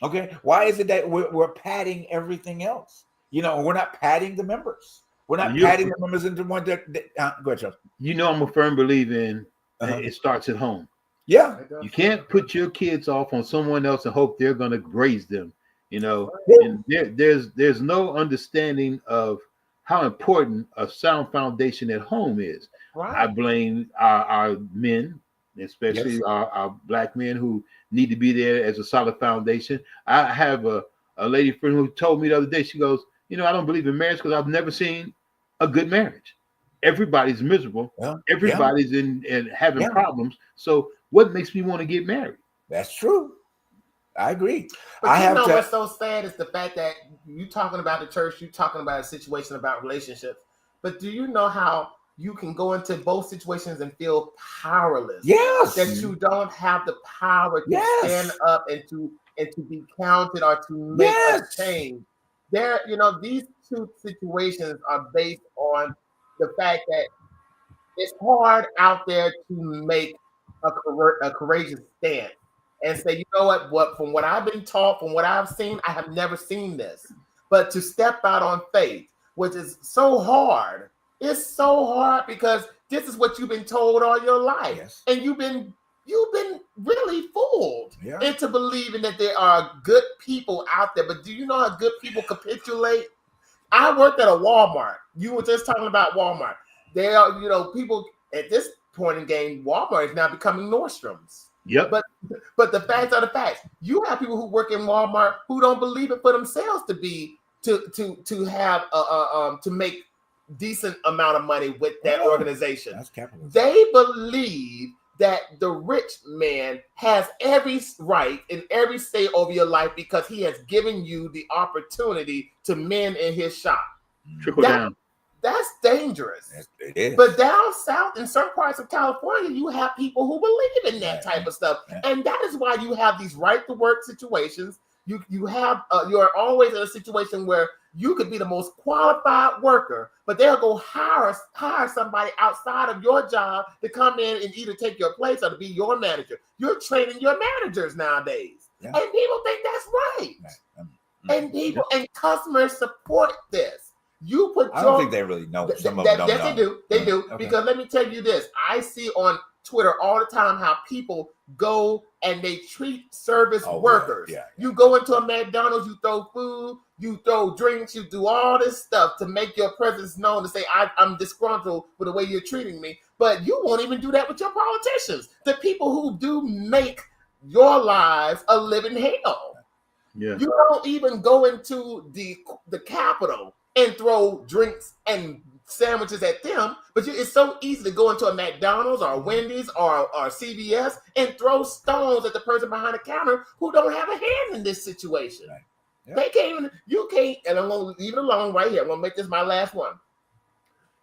Okay, why is it that we're padding everything else? You know, we're not padding the members. We're not padding the members into one. Go ahead, Charles. You know, I'm a firm believer in it starts at home. Yeah, you can't put your kids off on someone else and hope they're going to raise them. You know, and there's no understanding of how important a sound foundation at home is. Right. I blame our men, especially our black men, who need to be there as a solid foundation. I have a lady friend who told me the other day, she goes, you know, I don't believe in marriage because I've never seen a good marriage. Everybody's miserable. Everybody's in having problems. So what makes me want to get married? That's true. I agree. But what's so sad is the fact that you talking about the church, you talking about a situation about relationships. But do you know how you can go into both situations and feel powerless? Yes. That you don't have the power to stand up and to be counted or to make a change. There, you know, these two situations are based on the fact that it's hard out there to make a courageous stand. And say, you know what, from what I've been taught, from what I've seen, I have never seen this. But to step out on faith, which is so hard, it's so hard because this is what you've been told all your life. Yes. And you've been really fooled into believing that there are good people out there. But do you know how good people capitulate? I worked at a Walmart. You were just talking about Walmart. They are, you know, people at this point in the game, Walmart is now becoming Nordstrom's. Yep. But the facts are the facts. You have people who work in Walmart who don't believe it for themselves to have to make decent amount of money with that organization. That's capitalism. They believe that the rich man has every right and every say over your life because he has given you the opportunity to mend in his shop. Trickle down. That's dangerous. It is. But down south in certain parts of California, you have people who believe in that type of stuff. And that is why you have these right to work situations. You have you're always in a situation where you could be the most qualified worker, but they'll go hire somebody outside of your job to come in and either take your place or to be your manager. You're training your managers nowadays. And people think that's right. And people and customers support this. You put I don't think they really know. Some of them don't know. Yes, they do. They do. Okay. Because let me tell you this. I see on Twitter all the time how people go and they treat service workers. You go into a McDonald's, you throw food, you throw drinks, you do all this stuff to make your presence known, to say, I'm disgruntled with the way you're treating me. But you won't even do that with your politicians. The people who do make your lives a living hell. You don't even go into the Capitol and throw drinks and sandwiches at them, but it's so easy to go into a McDonald's or Wendy's or CVS and throw stones at the person behind the counter who don't have a hand in this situation. They can't even, you can't, and I'm going to leave it alone right here. I'm going to make this my last one.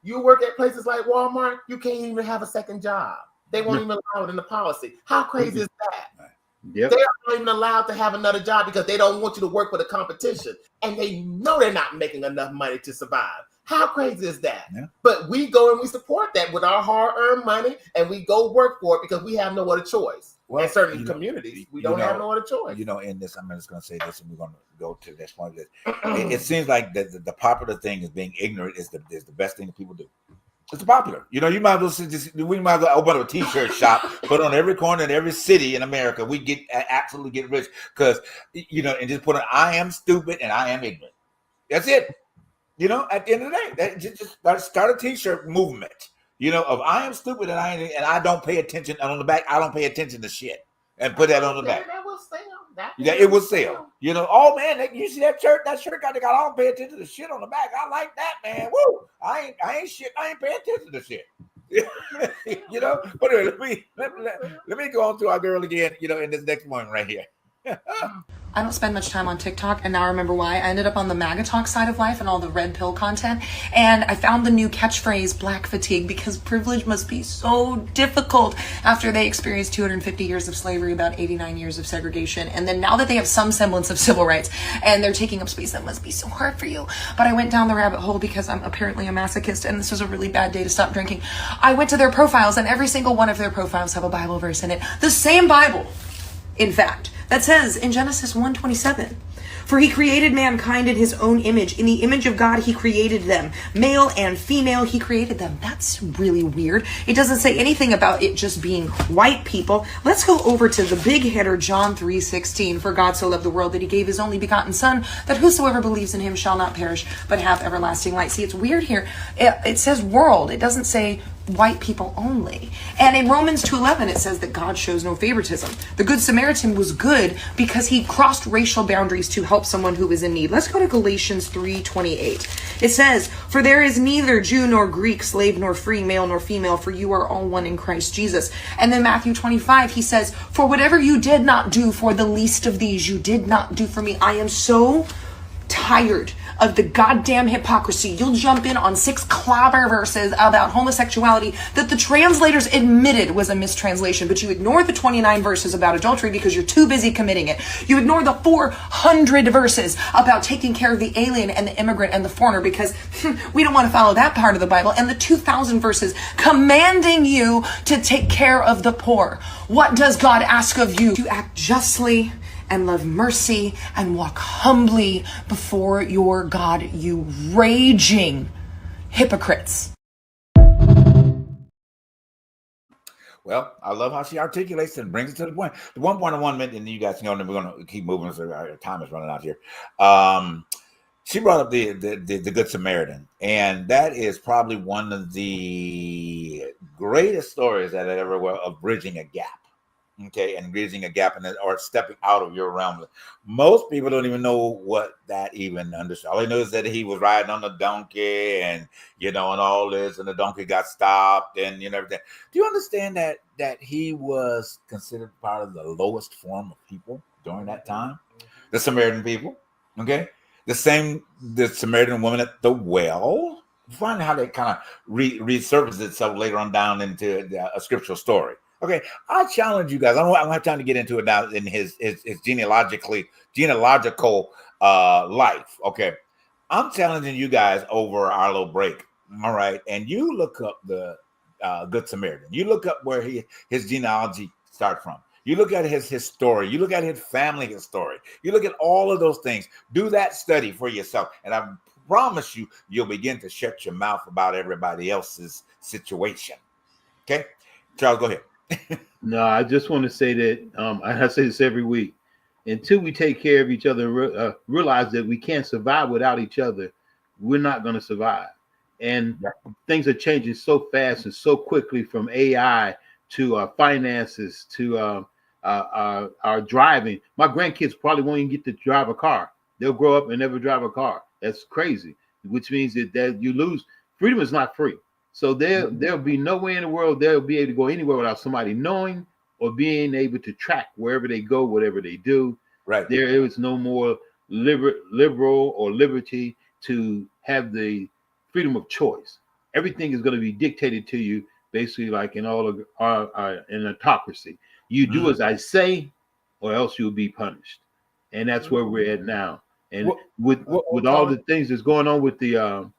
You work at places like Walmart, you can't even have a second job. They won't even allow it in the policy. How crazy is that? They're not even allowed to have another job because they don't want you to work for the competition. And they know they're not making enough money to survive. How crazy is that? But we go and we support that with our hard-earned money, and we go work for it because we have no other choice. Well, in certain communities, we don't have no other choice. In this, I'm just going to say this, and we're going to go to the next point. It seems like the popular thing is being ignorant is the best thing that people do. It's popular. You might as well we might as well open up a t-shirt shop, put on every corner in every city in America. We absolutely get rich because, and just put I am stupid and I am ignorant. That's it. At the end of the day, just start a t-shirt movement, of I am stupid and I don't pay attention. And on the back, I don't pay attention to shit, and put that on the back. That will sell. It will sell. Oh man, you see that shirt? That shirt got I don't pay attention to shit on the back. I like that, man. Woo! I ain't shit. I ain't paying attention to shit. But anyway, let me go on to our girl again. In this next one right here. I don't spend much time on TikTok, and now I remember why. I ended up on the MAGA Talk side of life and all the red pill content, and I found the new catchphrase, black fatigue, because privilege must be so difficult after they experienced 250 years of slavery, about 89 years of segregation, and then now that they have some semblance of civil rights, and they're taking up space, that must be so hard for you. But I went down the rabbit hole because I'm apparently a masochist, and this was a really bad day to stop drinking. I went to their profiles, and every single one of their profiles have a Bible verse in it. The same Bible, in fact, that says in Genesis 1:27, for he created mankind in his own image. In the image of God, he created them. Male and female, he created them. That's really weird. It doesn't say anything about it just being white people. Let's go over to the big hitter, John 3:16. For God so loved the world that he gave his only begotten son, that whosoever believes in him shall not perish, but have everlasting life. See, it's weird here. It says world. It doesn't say white people only. And in Romans 2:11, it says that God shows no favoritism. The Good Samaritan was good because he crossed racial boundaries to help someone who was in need. Let's go to Galatians 3:28. It says, for there is neither Jew nor Greek, slave nor free, male nor female, for you are all one in Christ Jesus. And then Matthew 25, he says, for whatever you did not do for the least of these, you did not do for me. I am so tired of the goddamn hypocrisy. You'll jump in on 6 clobber verses about homosexuality that the translators admitted was a mistranslation, but you ignore the 29 verses about adultery because you're too busy committing it. You ignore the 400 verses about taking care of the alien and the immigrant and the foreigner because we don't want to follow that part of the Bible, and the 2,000 verses commanding you to take care of the poor. What does God ask of you? To act justly and love mercy and walk humbly before your God, you raging hypocrites. Well, I love how she articulates and brings it to the point. The one point I want to mention, and you guys know, and we're going to keep moving, so our time is running out here. She brought up the Good Samaritan, and that is probably one of the greatest stories that I ever were of bridging a gap. okay, and bridging a gap in it, or stepping out of your realm. Most people don't even know what that even understands. All they know is that he was riding on a donkey, and and all this, and the donkey got stopped, and everything. Do you understand that he was considered part of the lowest form of people during that time? The Samaritan people, okay? The Samaritan woman at the well. Find how they kind of resurfaces itself later on down into a scriptural story. Okay, I challenge you guys. I don't have time to get into it now in his genealogical life. Okay, I'm challenging you guys over our little break. All right, and you look up the Good Samaritan. You look up where his genealogy starts from. You look at his story. You look at his family story. You look at all of those things. Do that study for yourself, and I promise you'll begin to shut your mouth about everybody else's situation. Okay, Charles, go ahead. No, I just want to say that I say this every week. Until we take care of each other, realize that we can't survive without each other, we're not going to survive. And things are changing so fast and so quickly, from AI to finances to our driving. My grandkids probably won't even get to drive a car. They'll grow up and never drive a car. That's crazy, which means that you lose. Freedom is not free. So there'll be no way in the world they'll be able to go anywhere without somebody knowing or being able to track wherever they go, whatever they do. Right. There is no more liberal or liberty to have the freedom of choice. Everything is going to be dictated to you, basically, like in all of our in autocracy. You do as I say, or else you'll be punished. And that's where we're at now. And with all the things that's going on with the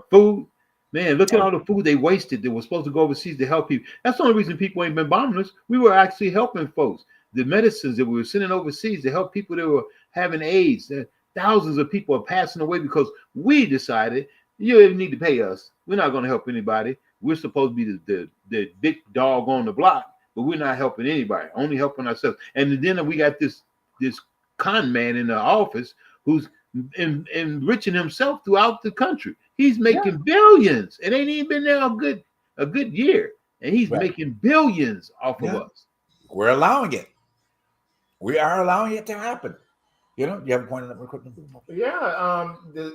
food, man, look at all the food they wasted that was supposed to go overseas to help people. That's the only reason people ain't been bombing us. We were actually helping folks. The medicines that we were sending overseas to help people that were having AIDS. Thousands of people are passing away because we decided you need to pay us. We're not going to help anybody. We're supposed to be the big dog on the block, but we're not helping anybody, only helping ourselves. And then we got this con man in the office who's enriching himself throughout the country. He's making billions. It ain't even been there a good year, and he's making billions off of us. We're allowing it. We are allowing it to happen. You have a point on that real quick? Yeah.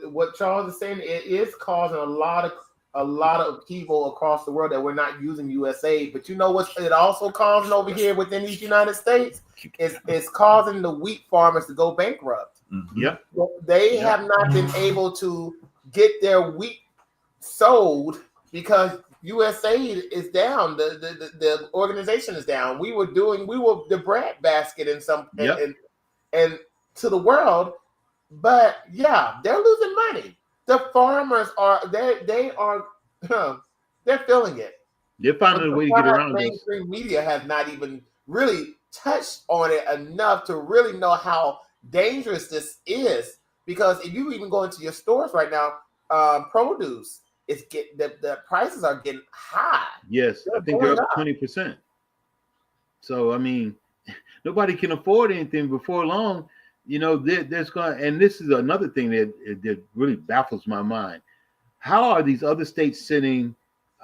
What Charles is saying, it is causing a lot of people across the world that we're not using USAID. But you know what? It also causing over here within these United States is causing the wheat farmers to go bankrupt. Mm-hmm. Yep. They have not been able to get their wheat sold because USAID is down. The organization is down. We were the bread basket in some and to the world, but they're losing money. The farmers they're feeling it. They're finding a way to get around this. Mainstream media has not even really touched on it enough to really know how dangerous this is. Because if you even go into your stores right now, produce is the prices are getting high. Yes, I think they're up 20%. So I mean, nobody can afford anything before long. There's going, and this is another thing that really baffles my mind. How are these other states sending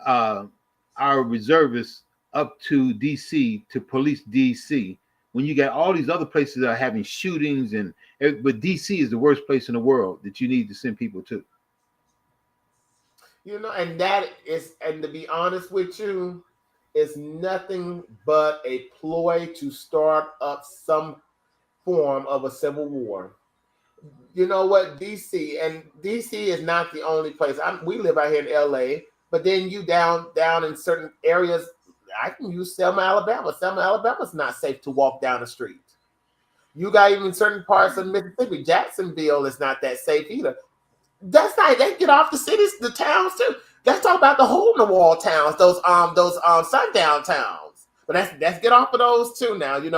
our reservists up to DC to police DC when you got all these other places that are having shootings but DC is the worst place in the world that you need to send people to? And to be honest with you, it's nothing but a ploy to start up some form of a civil war. You know what? DC is not the only place. We live out here in LA, but then you down in certain areas. I can use Selma, Alabama. Selma, Alabama's not safe to walk down the street. You got even certain parts of Mississippi. Jacksonville is not that safe either. That's not. They get off the cities, the towns too. Let's talk about the hole in the wall towns, those sundown towns. But let's get off of those too now. Those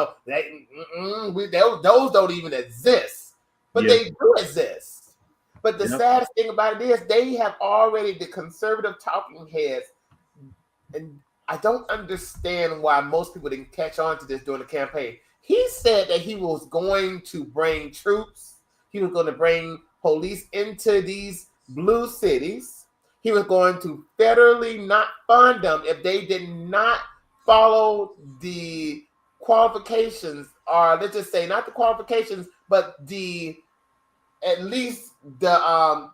don't even exist, but they do exist. But the saddest thing about it is they have already, the conservative talking heads, and I don't understand why most people didn't catch on to this during the campaign. He said that he was going to bring troops. He was going to bring police into these blue cities. He was going to federally not fund them if they did not follow the qualifications are, let's just say, not the qualifications, but at least the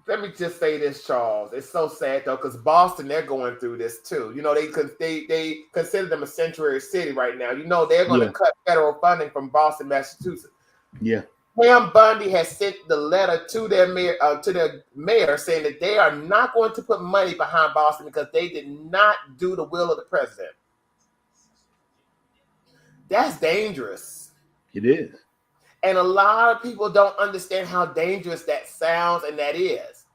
let me just say this, Charles. It's so sad though, because Boston, they're going through this too. You know, they consider them a sanctuary city right now. You know, they're going to cut federal funding from Boston, Massachusetts. Yeah. Pam Bundy has sent the letter to their mayor saying that they are not going to put money behind Boston because they did not do the will of the president. That's dangerous. It is. And a lot of people don't understand how dangerous that sounds and that is.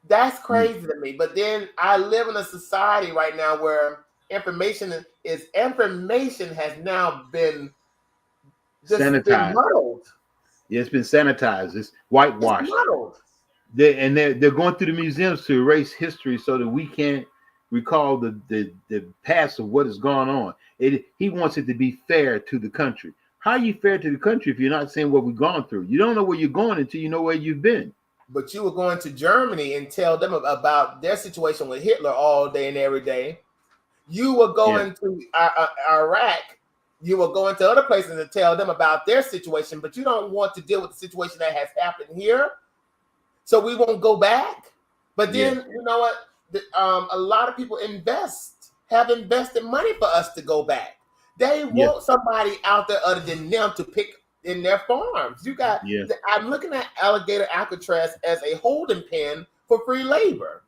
That's crazy to me. But then I live in a society right now where information has now been sanitized. Been muddled. Yeah, it's been sanitized. It's whitewashed. It's muddled. They're going through the museums to erase history so that we can't recall the past of what has gone on. He wants it to be fair to the country. How are you fair to the country if you're not saying what we've gone through? You don't know where you're going until you know where you've been. But you were going to Germany and tell them about their situation with Hitler all day and every day. You were going to Iraq. You were going to other places and tell them about their situation, but you don't want to deal with the situation that has happened here. So we won't go back. But then, you know what? A lot of people have invested money for us to go back. They want somebody out there other than them to pick in their farms. You got. I'm looking at Alligator Alcatraz as a holding pen for free labor.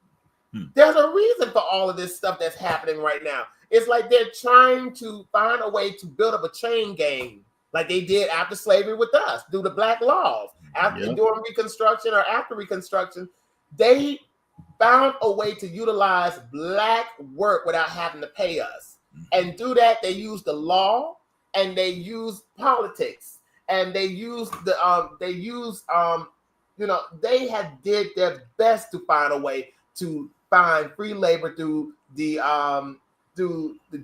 There's a reason for all of this stuff that's happening right now. It's like they're trying to find a way to build up a chain gang, like they did after slavery with us, through the Black laws. During Reconstruction or after Reconstruction, they found a way to utilize Black work without having to pay us. And through that, they use the law and they use politics and they use they have did their best to find a way to find free labor through the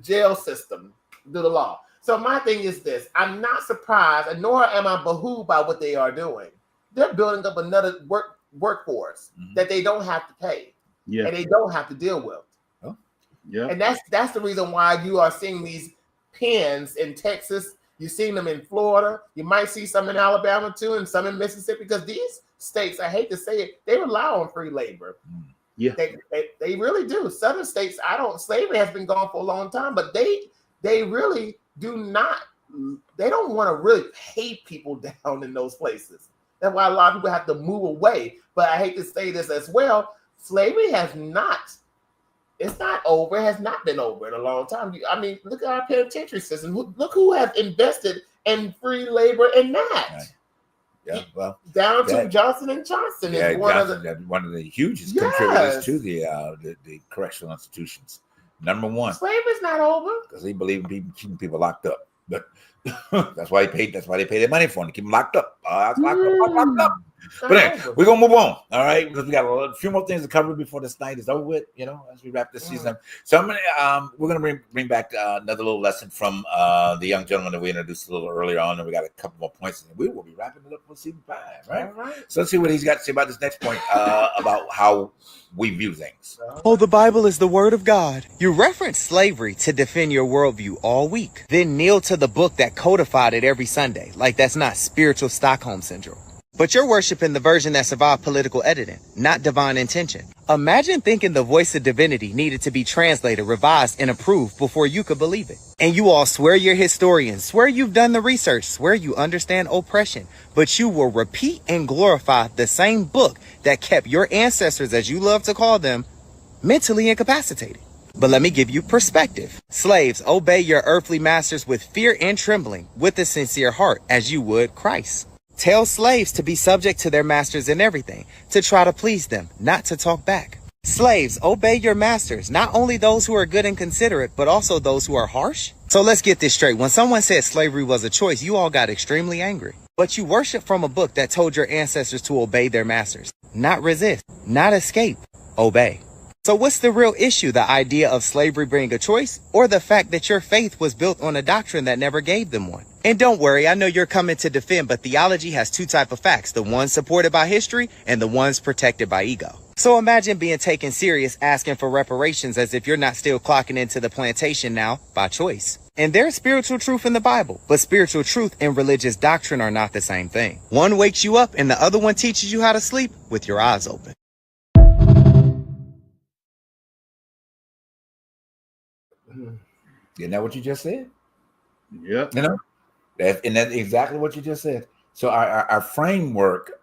jail system, through the law. So my thing is this: I'm not surprised, and nor am I behooved by what they are doing. They're building up another workforce that they don't have to pay, and they don't have to deal with. Yeah, and that's the reason why you are seeing these pens in Texas. You're seeing them in Florida. You might see some in Alabama too, and some in Mississippi, because these states, I hate to say it, they rely on free labor. Yeah, they really do. Southern states, slavery has been gone for a long time, but they really do not. They don't want to really pay people down in those places. That's why a lot of people have to move away. But I hate to say this as well. Slavery has not. It's not over. It has not been over in a long time. I mean, look at our penitentiary system. Look who has invested in free labor in that. Right. Yeah, well, down to Johnson and Johnson is one of the hugest contributors to the correctional institutions. Number one, slavery's not over because they believe in keeping people locked up. But that's why they pay their money for them, to keep them locked up. Locked up. But anyway, we're gonna move on, all right? Because we got a few more things to cover before this night is over with. You know, as we wrap this season up. So we're gonna bring back another little lesson from the young gentleman that we introduced a little earlier on, and we got a couple more points, and we will be wrapping it up for season 5, right? All right. So let's see what he's got to say about this next point about how we view things. Oh, the Bible is the word of God. You reference slavery to defend your worldview all week, then kneel to the book that codified it every Sunday. Like that's not spiritual Stockholm syndrome. But you're worshiping the version that survived political editing, not divine intention. Imagine thinking the voice of divinity needed to be translated, revised, and approved before you could believe it. And you all swear you're historians, swear you've done the research, swear you understand oppression, but you will repeat and glorify the same book that kept your ancestors, as you love to call them, mentally incapacitated. But let me give you perspective. Slaves, obey your earthly masters with fear and trembling, with a sincere heart, as you would Christ. Tell slaves to be subject to their masters in everything, to try to please them, not to talk back. Slaves, obey your masters, not only those who are good and considerate, but also those who are harsh. So let's get this straight. When someone said slavery was a choice, you all got extremely angry. But you worship from a book that told your ancestors to obey their masters, not resist, not escape, obey. So what's the real issue? The idea of slavery being a choice, or the fact that your faith was built on a doctrine that never gave them one? And don't worry, I know you're coming to defend, but theology has two types of facts, the ones supported by history and the ones protected by ego. So imagine being taken serious asking for reparations as if you're not still clocking into the plantation now by choice. And there's spiritual truth in the Bible, but spiritual truth and religious doctrine are not the same thing. One wakes you up and the other one teaches you how to sleep with your eyes open. Isn't that what you just said? Yep. You know, that's exactly what you just said. So our framework,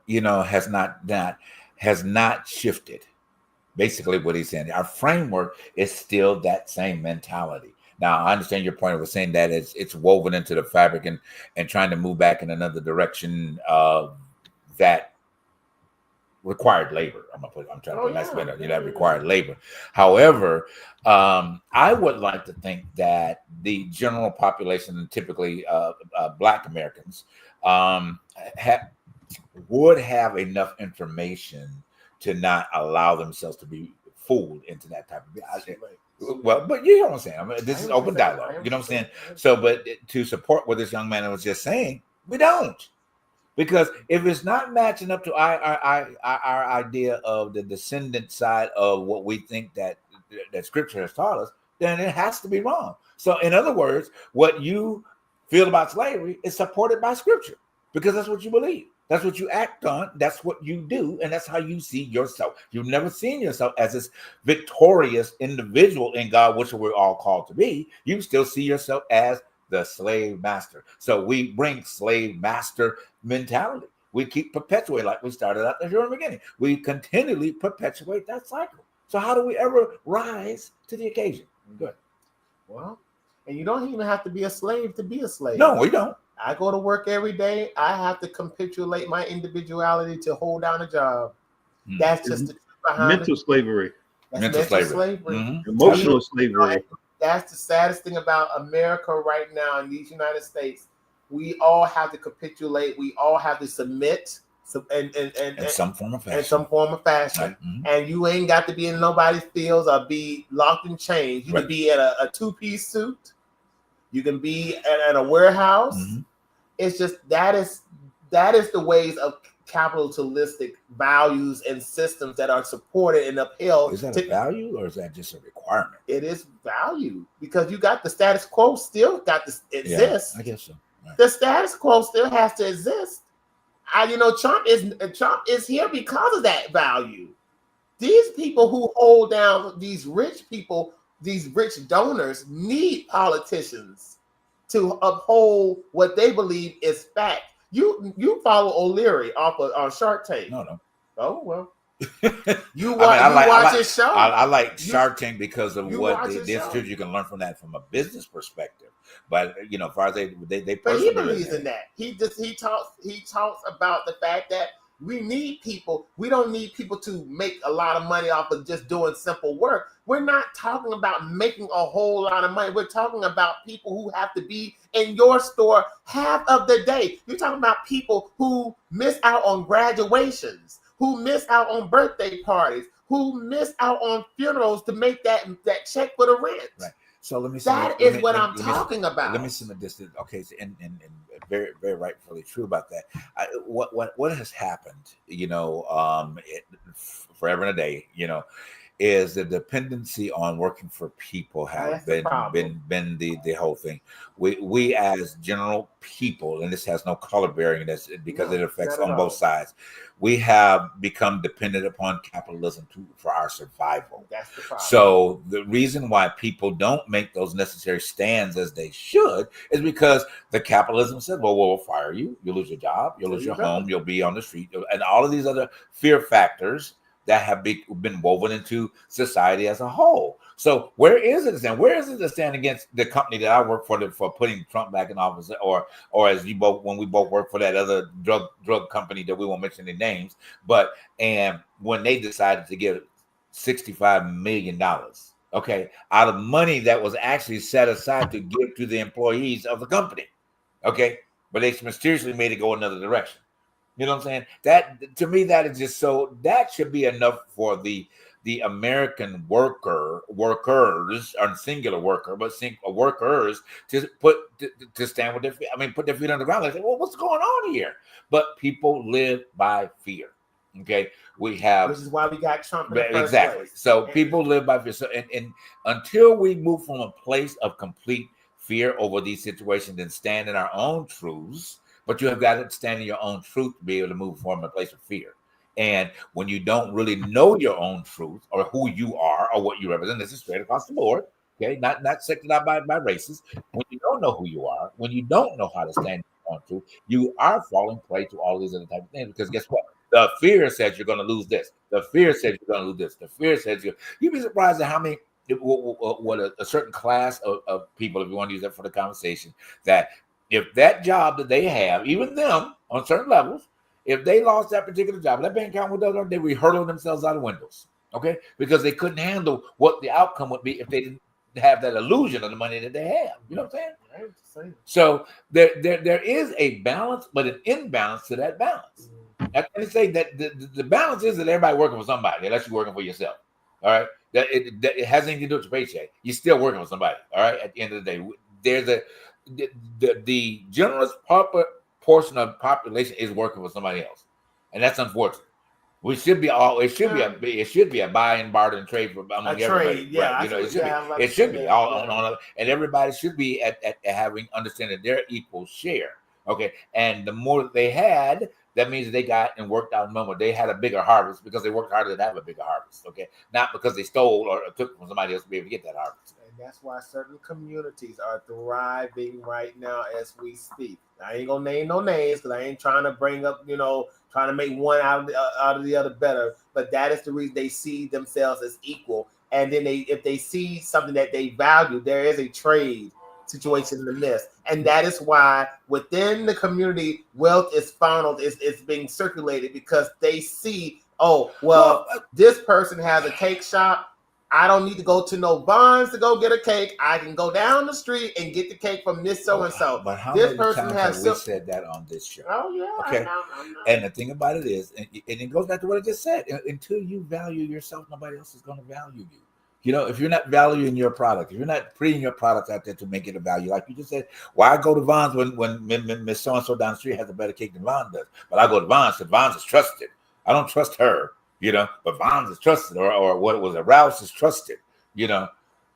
has not shifted. Basically, what he's saying, our framework is still that same mentality. Now, I understand your point of saying that it's woven into the fabric and trying to move back in another direction that required labor. I'm trying to put nice better. That required labor. Would I would like to think that the general population, and typically Black Americans, would have enough information to not allow themselves to be fooled into that type of. Well, but you know what I'm saying. This is open dialogue. You know what I'm saying. So, but to support what this young man was just saying, we don't. Because if it's not matching up to our idea of the descendant side of what we think that Scripture has taught us, then it has to be wrong. So, in other words, what you feel about slavery is supported by Scripture because that's what you believe. That's what you act on. That's what you do, and that's how you see yourself. You've never seen yourself as this victorious individual in God, which we're all called to be. You still see yourself as the slave master. So we bring slave master mentality. We keep perpetuating, like we started out here in the beginning. We continually perpetuate that cycle. So how do we ever rise to the occasion? Good. Well, and you don't even have to be a slave to be a slave. No, we don't. I go to work every day. I have to capitulate my individuality to hold down a job. That's just the truth behind mental slavery. That's mental slavery. Mm-hmm. Emotional slavery. That's the saddest thing about America right now in these United States. We all have to capitulate. We all have to submit in some form of fashion. Right. Mm-hmm. And you ain't got to be in nobody's fields or be locked in chains. You can be in a two-piece suit. You can be at a warehouse. Mm-hmm. It's just that is the ways of capitalistic values and systems that are supported and upheld. Is that a value or is that just a requirement? It is value because you got the status quo still got to exist. Yeah, I guess so. Right. The status quo still has to exist. Trump is here because of that value. These people who hold down these rich people, these rich donors need politicians to uphold what they believe is fact. You follow O'Leary off on Shark Tank. No. Oh well. You watch his show. I like Shark Tank because of what the institute you can learn from that from a business perspective. But as far as they but he believes in that. He talks about the fact that we need people. We don't need people to make a lot of money off of just doing simple work. We're not talking about making a whole lot of money. We're talking about people who have to be in your store half of the day. You're talking about people who miss out on graduations, who miss out on birthday parties, who miss out on funerals to make that check for the rent. Right. So let me. That is what I'm talking about. Let me submit this. Okay, and very very rightfully true about that. What has happened? Forever and a day. Is the dependency on working for people have been the whole thing. We as general people, and this has no color bearing this because it affects on both sides. We have become dependent upon capitalism for our survival. That's the problem. So the reason why people don't make those necessary stands as they should is because the capitalism said, well, we'll fire you. You'll lose your job. You'll lose your home. You'll be on the street. And all of these other fear factors that have been woven into society as a whole. So where is it to stand? Where is it to stand against the company that I work for putting Trump back in office, or as when we both work for that other drug company that we won't mention their names, and when they decided to give $65 million, okay, out of money that was actually set aside to give to the employees of the company, okay, but they mysteriously made it go another direction. You know what I'm saying? That to me, that is just so. That should be enough for the American workers, or singular worker, but workers to stand with their feet. Put their feet on the ground. They say, well, what's going on here? But people live by fear. Okay, we have, which is why we got Trump in the first exactly. place. So people live by fear. So, and until we move from a place of complete fear over these situations and stand in our own truths, but you have got to stand in your own truth to be able to move from a place of fear. And when you don't really know your own truth or who you are or what you represent, this is straight across the board. Okay, not sectored out by races. When you don't know who you are, when you don't know how to stand in your own truth, you are falling prey to all these other type of things. Because guess what? The fear says you're going to lose this. The fear says you're going to lose this. The fear says you'd be surprised at how many, what a certain class of people, if you want to use that for the conversation, that if that job that they have, even them on certain levels, if they lost that particular job, that bank account would go, they would hurtle themselves out of windows. Okay, because they couldn't handle what the outcome would be if they didn't have that illusion of the money that they have. You know what I'm saying? So there is a balance, but an imbalance to that balance. I can say that the balance is that everybody working for somebody, unless you're working for yourself. All right, that it has anything to do with your paycheck. You're still working for somebody. All right, at the end of the day, there's the generous portion of the population is working for somebody else, and that's unfortunate. We should be all. It should be a buy and barter and trade for among everybody. Yeah, right. You know, it should be all on, and everybody should be at having understanding their equal share. Okay, and the more that they had, that means they got and worked out more. They had a bigger harvest because they worked harder to have a bigger harvest. Okay, not because they stole or took from somebody else to be able to get that harvest. And that's why certain communities are thriving right now as we speak. I ain't gonna name no names because I ain't trying to bring up, trying to make one out of the other better. But that is the reason they see themselves as equal. And then if they see something that they value, there is a trade situation in the midst. And that is why within the community, wealth is funneled, it's being circulated because they see, this person has a cake shop. I don't need to go to no Vons to go get a cake. I can go down the street and get the cake from this so and so. But how this many person times has have we said that on this show? Oh yeah. Okay. I know. And the thing about it is, and it goes back to what I just said. Until you value yourself, nobody else is going to value you. You know, if you're not valuing your product, if you're not putting your product out there to make it a value, like you just said, why go to Vons when Miss So and So down the street has a better cake than Vons does? But I go to Vons because Vons is trusted. I don't trust her, but Vons is trusted, or what was it? Rouse is trusted.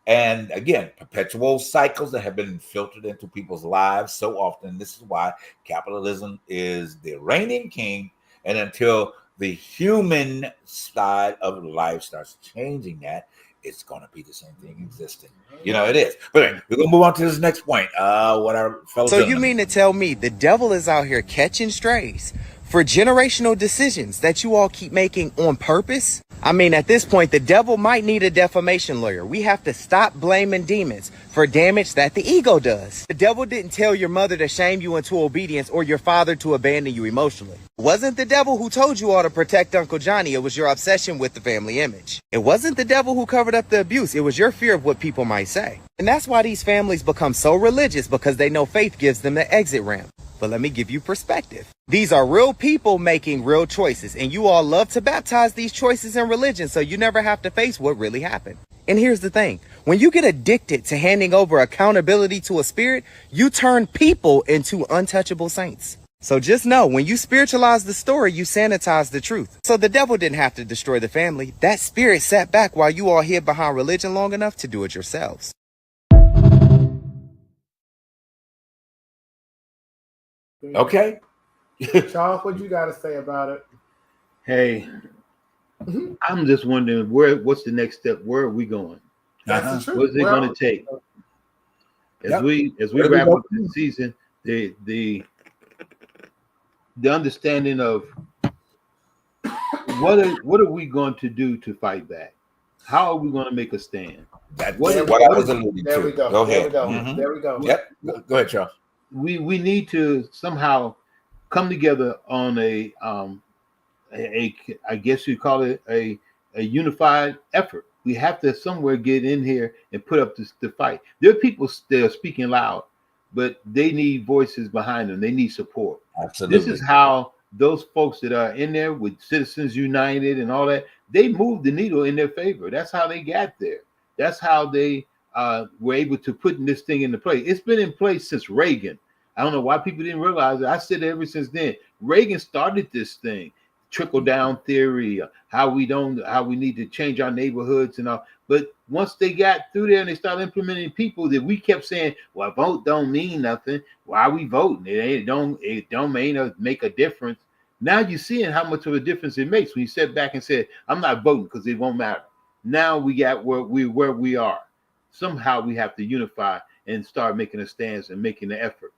And again, perpetual cycles that have been filtered into people's lives so often. This is why capitalism is the reigning king. And until the human side of life starts changing that, it's going to be the same thing existing. It is. But anyway, we're going to move on to this next point. What our fellow So you mean to tell me the devil is out here catching strays for generational decisions that you all keep making on purpose? I mean, at this point, the devil might need a defamation lawyer. We have to stop blaming demons for damage that the ego does. The devil didn't tell your mother to shame you into obedience or your father to abandon you emotionally. It wasn't the devil who told you all to protect Uncle Johnny. It was your obsession with the family image. It wasn't the devil who covered up the abuse. It was your fear of what people might say. And that's why these families become so religious, because they know faith gives them the exit ramp. But let me give you perspective. These are real people making real choices, and you all love to baptize these choices in religion so you never have to face what really happened. And here's the thing. When you get addicted to handing over accountability to a spirit, you turn people into untouchable saints. So just know, when you spiritualize the story, you sanitize the truth. So the devil didn't have to destroy the family. That spirit sat back while you all hid behind religion long enough to do it yourselves. Okay. Charles, what you got to say about it? Hey, I'm just wondering what's the next step? Where are we going? That's the truth. What's it going to take? As we wrap up this season, the understanding of what are we going to do to fight back? How are we going to make a stand? That's what I was alluding to. There we go. Go ahead. There we go. Yep. Go ahead, Charles. We need to somehow come together on a I guess you call it a unified effort. We have to somewhere get in here and put up the fight. There are people still speaking loud, but they need voices behind them. They need support. Absolutely. This is how those folks that are in there with Citizens United and all that, they moved the needle in their favor. That's how they got there. That's how they were able to put this thing into place. It's been in place since Reagan. I don't know why people didn't realize it. I said it ever since then. Reagan started this thing. trickle down theory, how we need to change our neighborhoods and all. But once they got through there and they started implementing people that we kept saying, well, vote don't mean nothing. Why are we voting? It don't make a difference. Now you're seeing how much of a difference it makes when you sit back and say, I'm not voting because it won't matter. Now we got where we are. Somehow we have to unify and start making a stance and making the effort.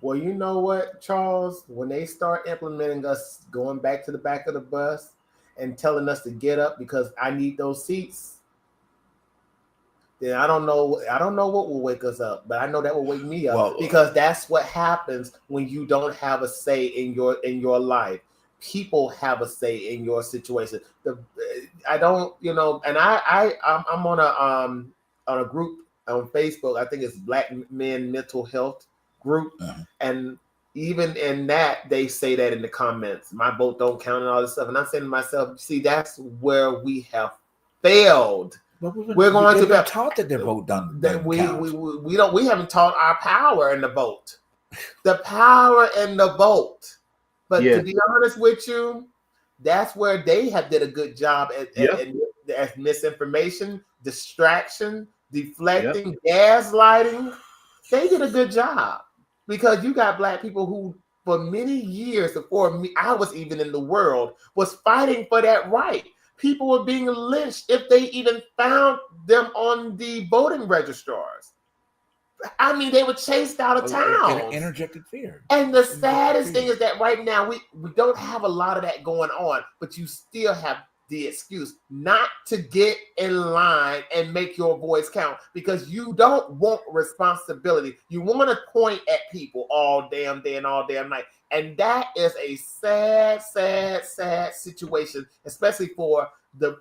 Well, you know what, Charles? When they start implementing us going back to the back of the bus and telling us to get up because I need those seats, then I don't know what will wake us up, but I know that will wake me up, because that's what happens when you don't have a say in your life. People have a say in your situation. I'm on a group on Facebook. I think it's Black Men Mental Health group, and even in that they say that in the comments, my vote don't count and all this stuff. And I'm saying to myself, see, that's where we have failed. We're going to be taught that their vote done. That we haven't taught our power in the vote, the power in the vote. But to be honest with you, that's where they have did a good job at misinformation, distraction, deflecting, gaslighting. They did a good job, because you got Black people who, for many years before me, I was even in the world, was fighting for that right. People were being lynched if they even found them on the voting registrars. I mean, they were chased out of town. Interjected fear. And the saddest thing is that right now we don't have a lot of that going on, but you still have the excuse not to get in line and make your voice count, because you don't want responsibility. You want to point at people all damn day and all damn night. And that is a sad, sad, sad situation, especially for the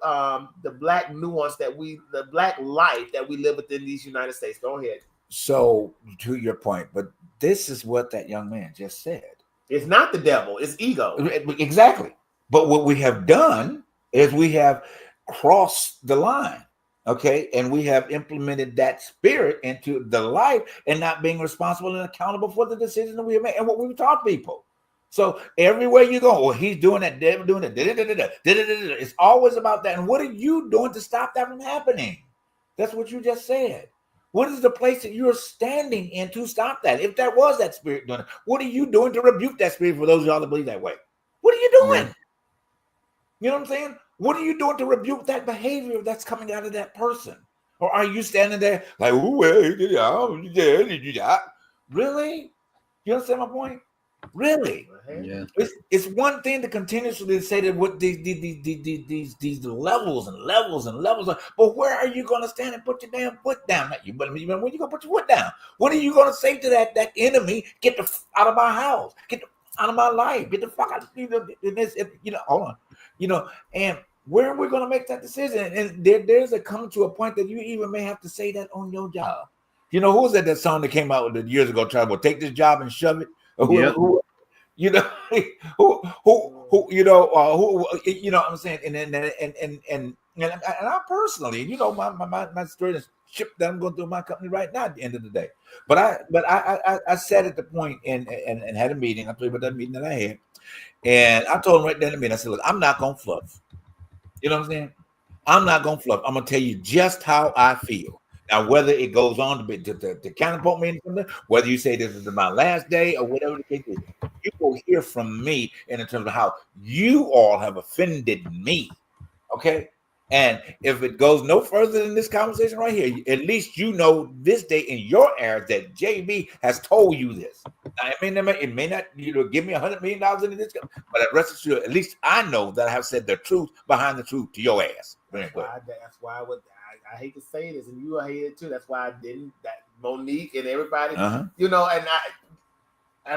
Black nuance the Black life that we live within these United States. Go ahead. So, to your point, but this is what that young man just said. It's not the devil, it's ego. Exactly. But what we have done is we have crossed the line, okay? And we have implemented that spirit into the life and not being responsible and accountable for the decisions that we have made and what we've taught people. So everywhere you go, well, he's doing that, they're doing it. It's always about that. And what are you doing to stop that from happening? That's what you just said. What is the place that you're standing in to stop that? If there was that spirit doing it, what are you doing to rebuke that spirit for those of y'all that believe that way? What are you doing? Yeah. You know what I'm saying? What are you doing to rebuke that behavior that's coming out of that person? Or are you standing there like, really? You understand my point? Really? Yeah. It's one thing to continuously say that what these levels and levels and levels are, but where are you going to stand and put your damn foot down? When you going to put your foot down? What are you going to say to that enemy? Get the out of my house. Get out of my life. Get the fuck out. Hold on. And where are we going to make that decision? And there's a come to a point that you even may have to say that on your job. Who was that song that came out years ago? Trying to take this job and shove it. Who you know what I'm saying, and I personally, my story is ship that I'm going through my company right now at the end of the day. But I sat at the point and had a meeting. I told you about that meeting that I had, and I told him right then and there, I said, look, I'm not gonna fluff. You know what I'm saying? I'm not gonna fluff. I'm gonna tell you just how I feel. Now, whether it goes on to catapult me into something, whether you say this is my last day or whatever the case is, you will hear from me in terms of how you all have offended me. Okay? And if it goes no further than this conversation right here, at least you know this day in your era that JB has told you this. Now, it may not give me $100 million into this, but rest assured, at least I know that I have said the truth behind the truth to your ass. That's why I hate to say this, and you hate it too. That's why I didn't. That Monique and everybody, and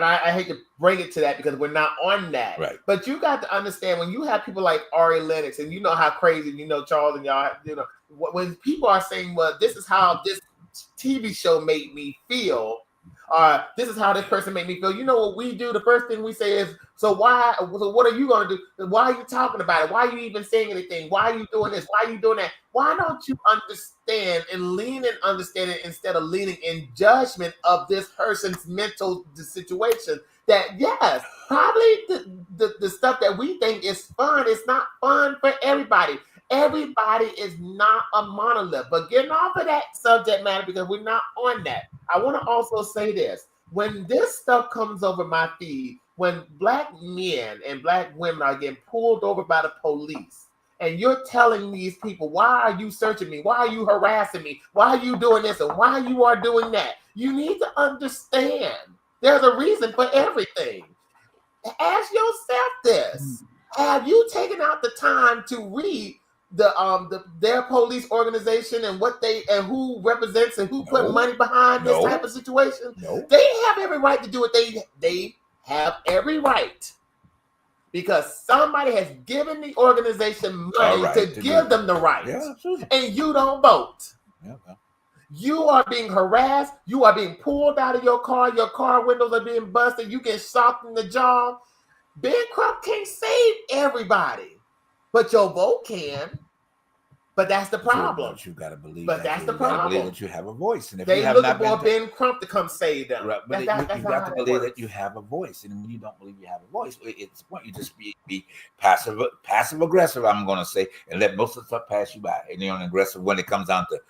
I hate to bring it to that because we're not on that. Right. But you got to understand when you have people like Ari Lennox, and you know how crazy, Charles and y'all, when people are saying, "Well, this is how this TV show made me feel." This is how this person made me feel. You know what we do? The first thing we say is, so what are you going to do? Why are you talking about it? Why are you even saying anything? Why are you doing this? Why are you doing that? Why don't you understand and lean in understanding instead of leaning in judgment of this person's mental situation? That yes, probably the stuff that we think is fun is not fun for everybody. Everybody is not a monolith. But getting off of that subject matter, because we're not on that, I want to also say this. When this stuff comes over my feed, when Black men and Black women are getting pulled over by the police, and you're telling these people, why are you searching me? Why are you harassing me? Why are you doing this? And why you are doing that? You need to understand there's a reason for everything. Ask yourself this. Have you taken out the time to read their police organization and what they and who represents and who put money behind this type of situation? They have every right to do what they have every right, because somebody has given the organization money to give them the right, and you don't vote. You are being harassed. You are being pulled out of your car windows are being busted. You get shot in the jaw. Ben Crump can't save everybody, but your vote can. But that's the problem. But you got to believe. But that's the problem. Believe that you have a voice, and if they you have looking not for Ben Crump to come save them. Right, but you got to believe that you have a voice, and when you don't believe you have a voice, it's point you just be passive aggressive. I'm going to say, and let most of the stuff pass you by, and you're aggressive when it comes down to.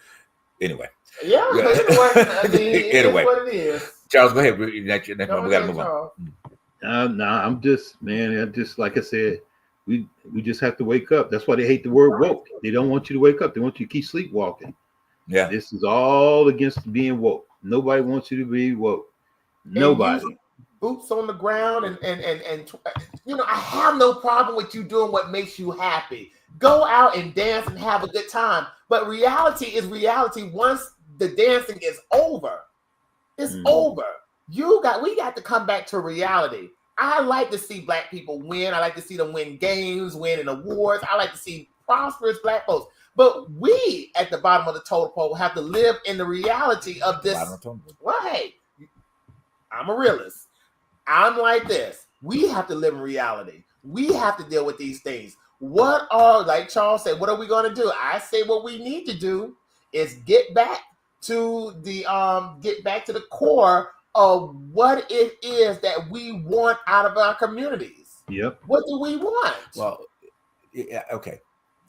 Anyway. Yeah. Anyway, what it is. Charles, go ahead. We got to move on. No, I'm just, man. Like I said, we just have to wake up. That's why they hate the word woke. They don't want you to wake up. They want you to keep sleepwalking. Yeah. This is all against being woke. Nobody wants you to be woke. Nobody. Boots on the ground and I have no problem with you doing what makes you happy. Go out and dance and have a good time. But reality is reality. Once the dancing is over, it's over. We got to come back to reality. I like to see Black people win. I like to see them win games, win in awards. I like to see prosperous Black folks. But we at the bottom of the totem pole have to live in the reality of this. Well, hey, I'm a realist. I'm like this. We have to live in reality. We have to deal with these things. Like Charles said, what are we going to do? I say what we need to do is get back to the core of what it is that we want out of our communities. Yep. What do we want? Well, yeah, okay.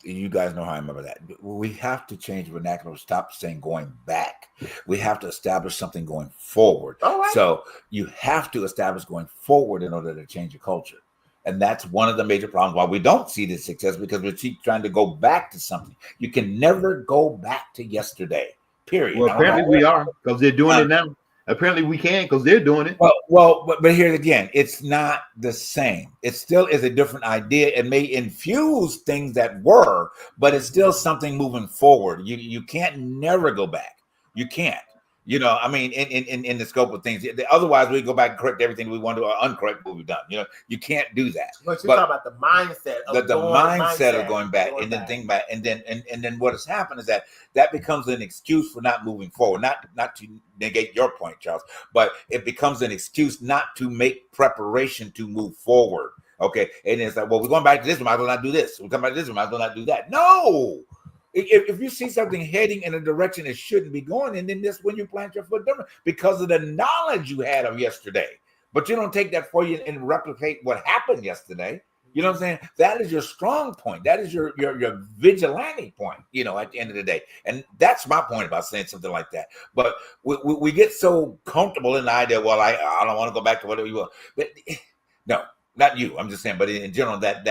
You guys know how I remember that. We have to change the vernacular. Stop saying going back. We have to establish something going forward. All right. So you have to establish going forward in order to change your culture. And that's one of the major problems why we don't see this success, because we keep trying to go back to something. You can never go back to yesterday, period. Well, apparently we are, because they're doing it now. Apparently we can, because they're doing it. But here again, it's not the same. It still is a different idea. It may infuse things that were, but it's still something moving forward. You can't never go back. You can't. I mean, in the scope of things. Otherwise, we go back and correct everything we want to or uncorrect what we've done. You can't do that. But you're talking about the mindset of the mindset of going back and then think back. And then what has happened is that becomes an excuse for not moving forward. Not to negate your point, Charles, but it becomes an excuse not to make preparation to move forward. Okay. And it's like, well, we're going back to this, we might as well not do this. We're coming back to this, we might as well not do that. No. If you see something heading in a direction it shouldn't be going, and then that's when you plant your foot different because of the knowledge you had of yesterday. But you don't take that for you and replicate what happened yesterday. You know what I'm saying? That is your strong point. That is your vigilante point, at the end of the day. And that's my point about saying something like that. But we get so comfortable in the idea, well, I don't want to go back to whatever you want. But no. Not you. I'm just saying, but in general, that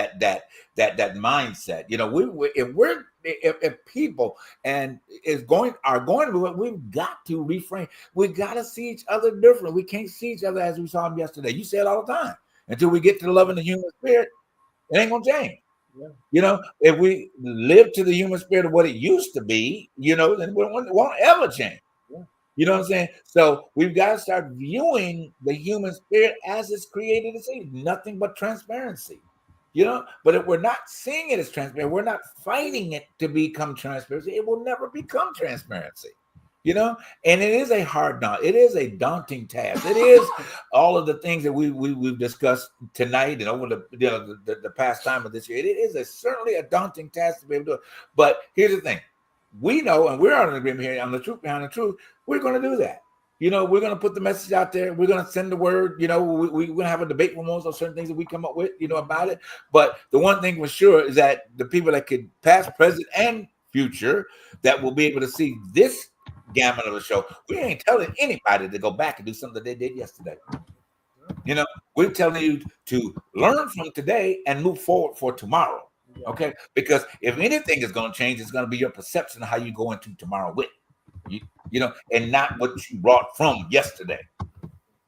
mindset. If people are going to it, we've got to reframe. We got to see each other different. We can't see each other as we saw them yesterday. You say it all the time. Until we get to the love in the human spirit, it ain't gonna change. Yeah. If we live to the human spirit of what it used to be, then we won't ever change. You know what I'm saying? So we've got to start viewing the human spirit as it's created to see, nothing but transparency. But if we're not seeing it as transparent, we're not fighting it to become transparency, it will never become transparency. You know, and it is a hard knot. It is a daunting task. It is all of the things that we've discussed tonight and over the past time of this year. It is certainly a daunting task to be able to do it. But here's the thing: we know, and we're on an agreement here on the truth behind the truth. We're going to do that. You know, we're going to put the message out there. We're going to send the word. You know, we're going to have a debate with most of certain things that we come up with. You know about it. But the one thing for sure is that the people that could past, present, and future that will be able to see this gamut of a show, we ain't telling anybody to go back and do something that they did yesterday. You know, we're telling you to learn from today and move forward for tomorrow. Okay, because if anything is going to change, it's going to be your perception of how you go into tomorrow with you know, and not what you brought from yesterday.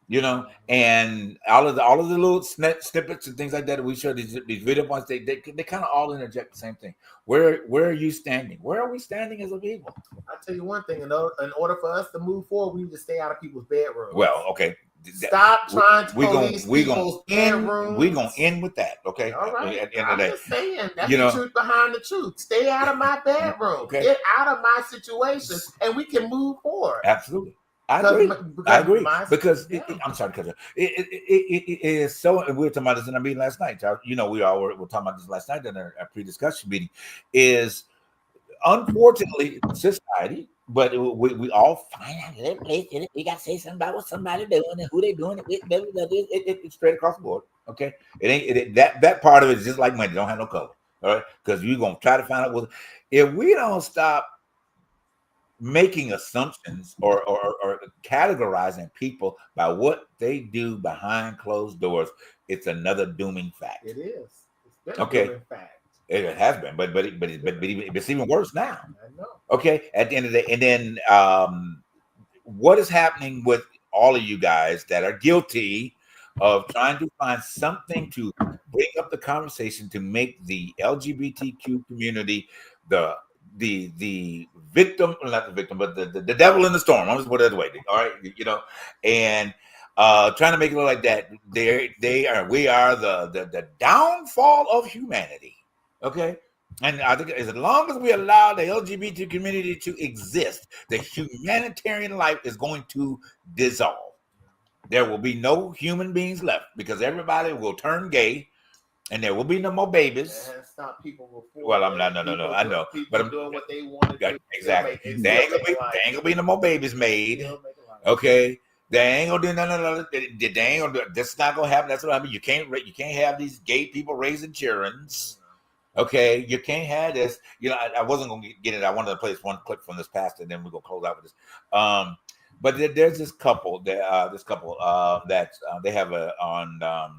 You know, and all of the little snippets and things like that we show these video points, they kind of all interject the same thing. Where are you standing? Where are we standing as a people? I'll tell you one thing, in order for us to move forward, we need to stay out of people's bedrooms. Well, okay. Stop trying to police people's bedrooms. We're going to end with that, okay? All right. At the end of the day. I'm just saying, that's you know, the truth behind the truth. Stay out of my bedroom. Okay. Get out of my situation, and we can move forward. Absolutely. I agree. Because I'm sorry, because it is so. And we were talking about this in our meeting last night. You know, we all were talking about this last night in our pre-discussion meeting. Is unfortunately society, but we all find out in place. We got to say something about what somebody doing and who they doing it with. It's straight across the board. Okay, it ain't that part of it is just like money. Don't have no color. All right, because you're gonna try to find out. Well, if we don't stop making assumptions or categorizing people by what they do behind closed doors, it's another dooming fact. It is. It's been okay. A dooming fact. It has been, but it's even worse now. I know. Okay, at the end of the day, and then what is happening with all of you guys that are guilty of trying to find something to bring up the conversation to make the LGBTQ community the victim, not the victim, but the devil in the storm. I'm just put it that way. All right, you know, and trying to make it look like that we are the downfall of humanity. Okay, and I think as long as we allow the LGBT community to exist, the humanitarian life is going to dissolve. There will be no human beings left because everybody will turn gay. And there will be no more babies. Stop people before. Well, I'm not. No. I know, but I'm doing what they want to do. Exactly. There ain't gonna be no more babies made. Okay. They ain't gonna do no. They ain't gonna do. This is not gonna happen. That's what I mean. You can't have these gay people raising children. Okay. You can't have this. You know, I wasn't gonna get it. I wanted to play this one clip from this pastor, and then we're gonna close out with this. But there's this couple. That they have on.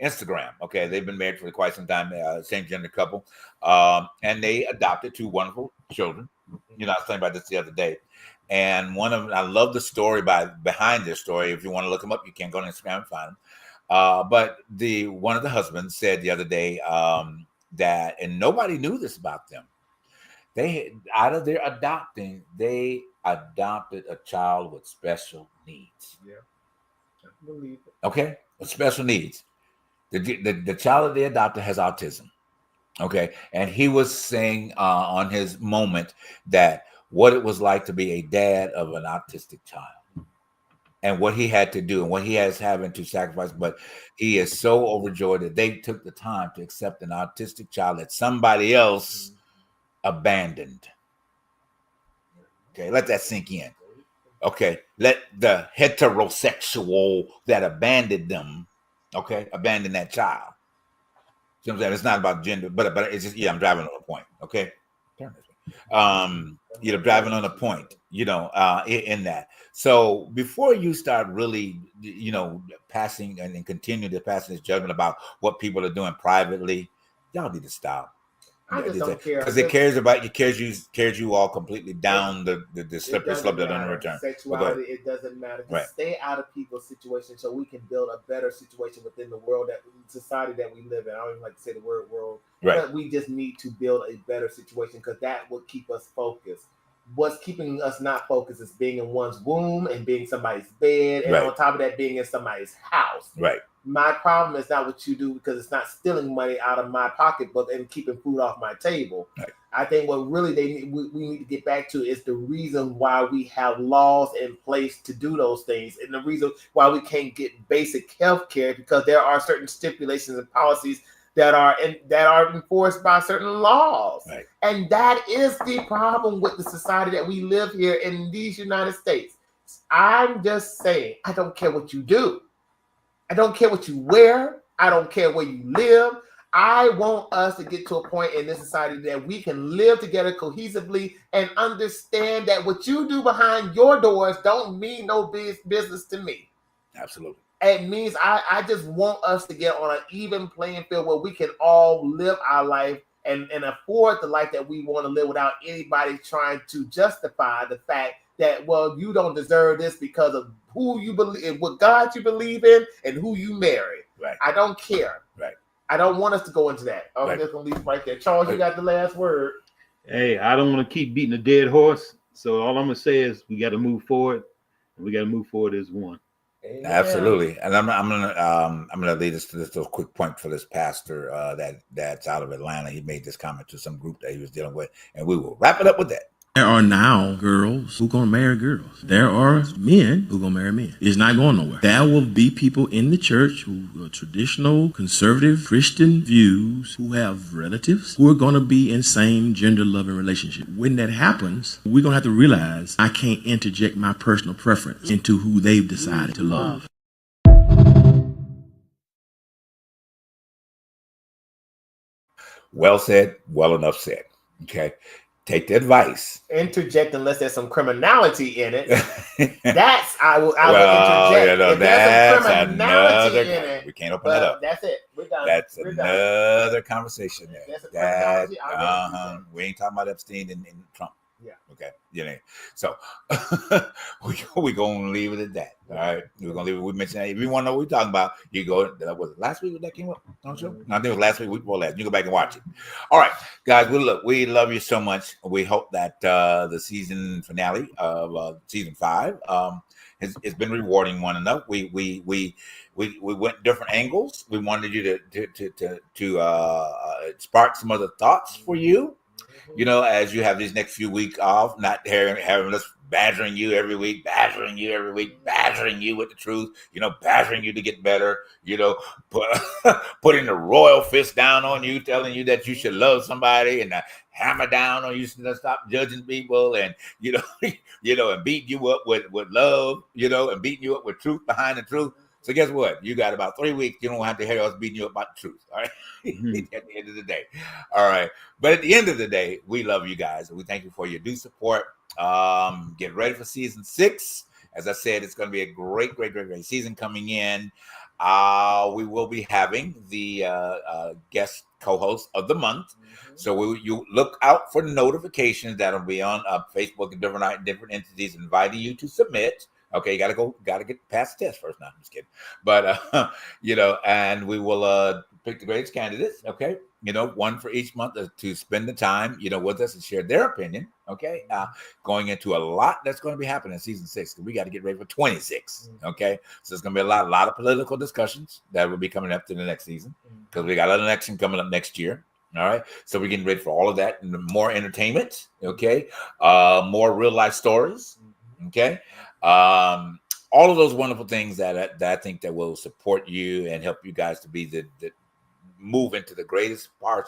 Instagram. Okay, they've been married for quite some time. Same gender couple, and they adopted 2 wonderful children. You know, I was talking about this the other day, and one of them, I love the story behind this story. If you want to look them up, you can go on Instagram and find them. But one of the husbands said the other day that, and nobody knew this about them. They out of their adopting, they adopted a child with special needs. Yeah, I believe it. Okay, with special needs. The child that they adopted has autism. Okay. And he was saying on his moment that what it was like to be a dad of an autistic child and what he had to do and what he has having to sacrifice. But he is so overjoyed that they took the time to accept an autistic child that somebody else abandoned. Okay. Let that sink in. Okay. Let the heterosexual that abandoned them, okay, abandon that child. You know what I'm saying? It's not about gender, but it's just, I'm driving on a point. Okay. Driving on a point, in that. So before you start really, passing and continue to pass this judgment about what people are doing privately, y'all need to stop. I just don't care because it cares you all completely down the slippery slope that don't return. Sexuality, it doesn't matter. Just stay out of people's situation so we can build a better situation within the world, that society that we live in. I don't even like to say the word world, but we just need to build a better situation because that will keep us focused. what's keeping us not focused is being in one's womb and being somebody's bed, and on top of that, being in somebody's house. Right. My problem is not what you do, because it's not stealing money out of my pocketbook and keeping food off my table. Right. I think what really we need to get back to is the reason why we have laws in place to do those things, and the reason why we can't get basic health care, because there are certain stipulations and policies that are enforced by certain laws. Right. And that is the problem with the society that we live here in these United States. I'm just saying, I don't care what you do. I don't care what you wear. I don't care where you live. I want us to get to a point in this society that we can live together cohesively and understand that what you do behind your doors don't mean no business to me. Absolutely. It means I just want us to get on an even playing field where we can all live our life and afford the life that we want to live without anybody trying to justify the fact that, well, you don't deserve this because of who you believe, what God you believe in, and who you marry. Right. I don't care. Right. I don't want us to go into that. I'm just going to leave it right there. Charles, you got the last word. Hey, I don't want to keep beating a dead horse. So all I'm going to say is we got to move forward, and we got to move forward as one. Amen. Absolutely. And I'm gonna lead us to this little quick point for this pastor that's out of Atlanta. He made this comment to some group that he was dealing with, and we will wrap it up with that. There are now girls who gonna marry girls. There are men who gonna marry men. It's not going nowhere. There will be people in the church who are traditional, conservative, Christian views, who have relatives who are gonna be in same gender-loving relationship. When that happens, we're gonna have to realize I can't interject my personal preference into who they've decided to love. Well said, well enough said. Okay. Take the advice. Interject unless there's some criminality in it. That's I will Well, interject. you know, If there's some that's criminality another. in it, We can't open that up. that's it. We're done. That's We're done. another conversation there. That's a That, criminality. I really do we ain't talking about Epstein and Trump. Yeah. Okay. You know. So we gonna leave it at that. All right. We're gonna leave it. We mentioned that. If you want to know what we're talking about, you go. Was it last week that came up? No, sure. No, I think it was last week before last. You go back and watch it. All right, guys. We love you so much. We hope that the season finale of season 5 has been rewarding one enough. We went different angles. We wanted you to spark some other thoughts for you. You know, as you have these next few weeks off, not having us badgering you every week, badgering you with the truth, you know, badgering you to get better, you know, putting the royal fist down on you, telling you that you should love somebody, and hammer down on you to stop judging people, and you know, and beating you up with love, you know, and beating you up with truth behind the truth. So guess what? You got about 3 weeks. You don't have to hear us beating you up about the truth. All right. At the end of the day. All right. But at the end of the day, we love you guys. We thank you for your due support. Get ready for season 6. As I said, it's going to be a great season coming in. We will be having the guest co-host of the month. Mm-hmm. So you look out for notifications that'll be on Facebook and different entities inviting you to submit. Okay, you gotta get past the test first. No, I'm just kidding. But you know, and we will pick the greatest candidates. Okay, you know, one for each month to spend the time, you know, with us and share their opinion. Okay, going into a lot that's going to be happening in season 6. We got to get ready for 26. Okay, so there's going to be a lot of political discussions that will be coming up to the next season because we got an election coming up next year. All right, so we're getting ready for all of that and more entertainment. Okay, more real life stories. Okay. All of those wonderful things that I think that will support you and help you guys to be the move into the greatest part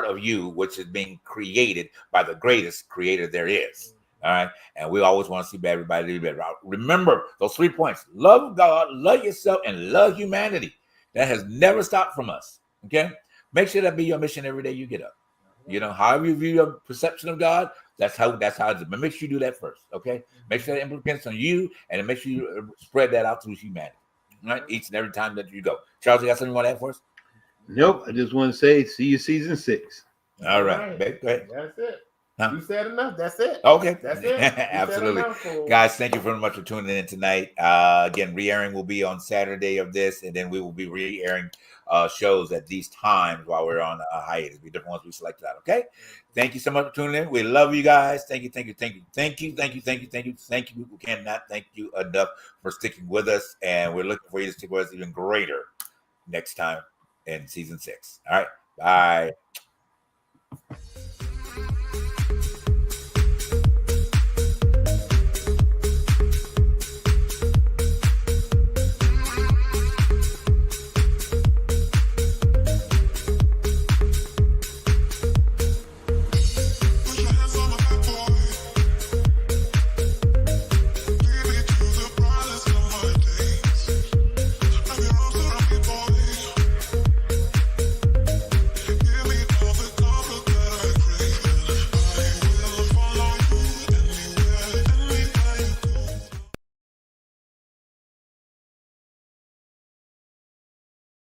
of you, which is being created by the greatest creator there is. All right. And we always want to see everybody do better. Remember those 3 points: love God, love yourself, and love humanity. That has never stopped from us. Okay. Make sure that be your mission every day you get up. You know, however you view your perception of God, that's how it is. But make sure you do that first, okay? Make sure that implicates on you, and make sure you spread that out through humanity, right? Each and every time that you go. Charles, you got something you want to add for us? Nope. I just want to say, see you season 6. All right. Babe, go ahead. That's it. You said enough. That's it. Okay. That's it. Absolutely. Guys, thank you very much for tuning in tonight. Again, re-airing will be on Saturday of this, and then we will be re-airing shows at these times while we're on hiatus. Be different ones we selected out. Okay. Thank you so much for tuning in. We love you guys. Thank you. We cannot thank you enough for sticking with us, and we're looking for you to stick with us even greater next time in season 6. All right. Bye.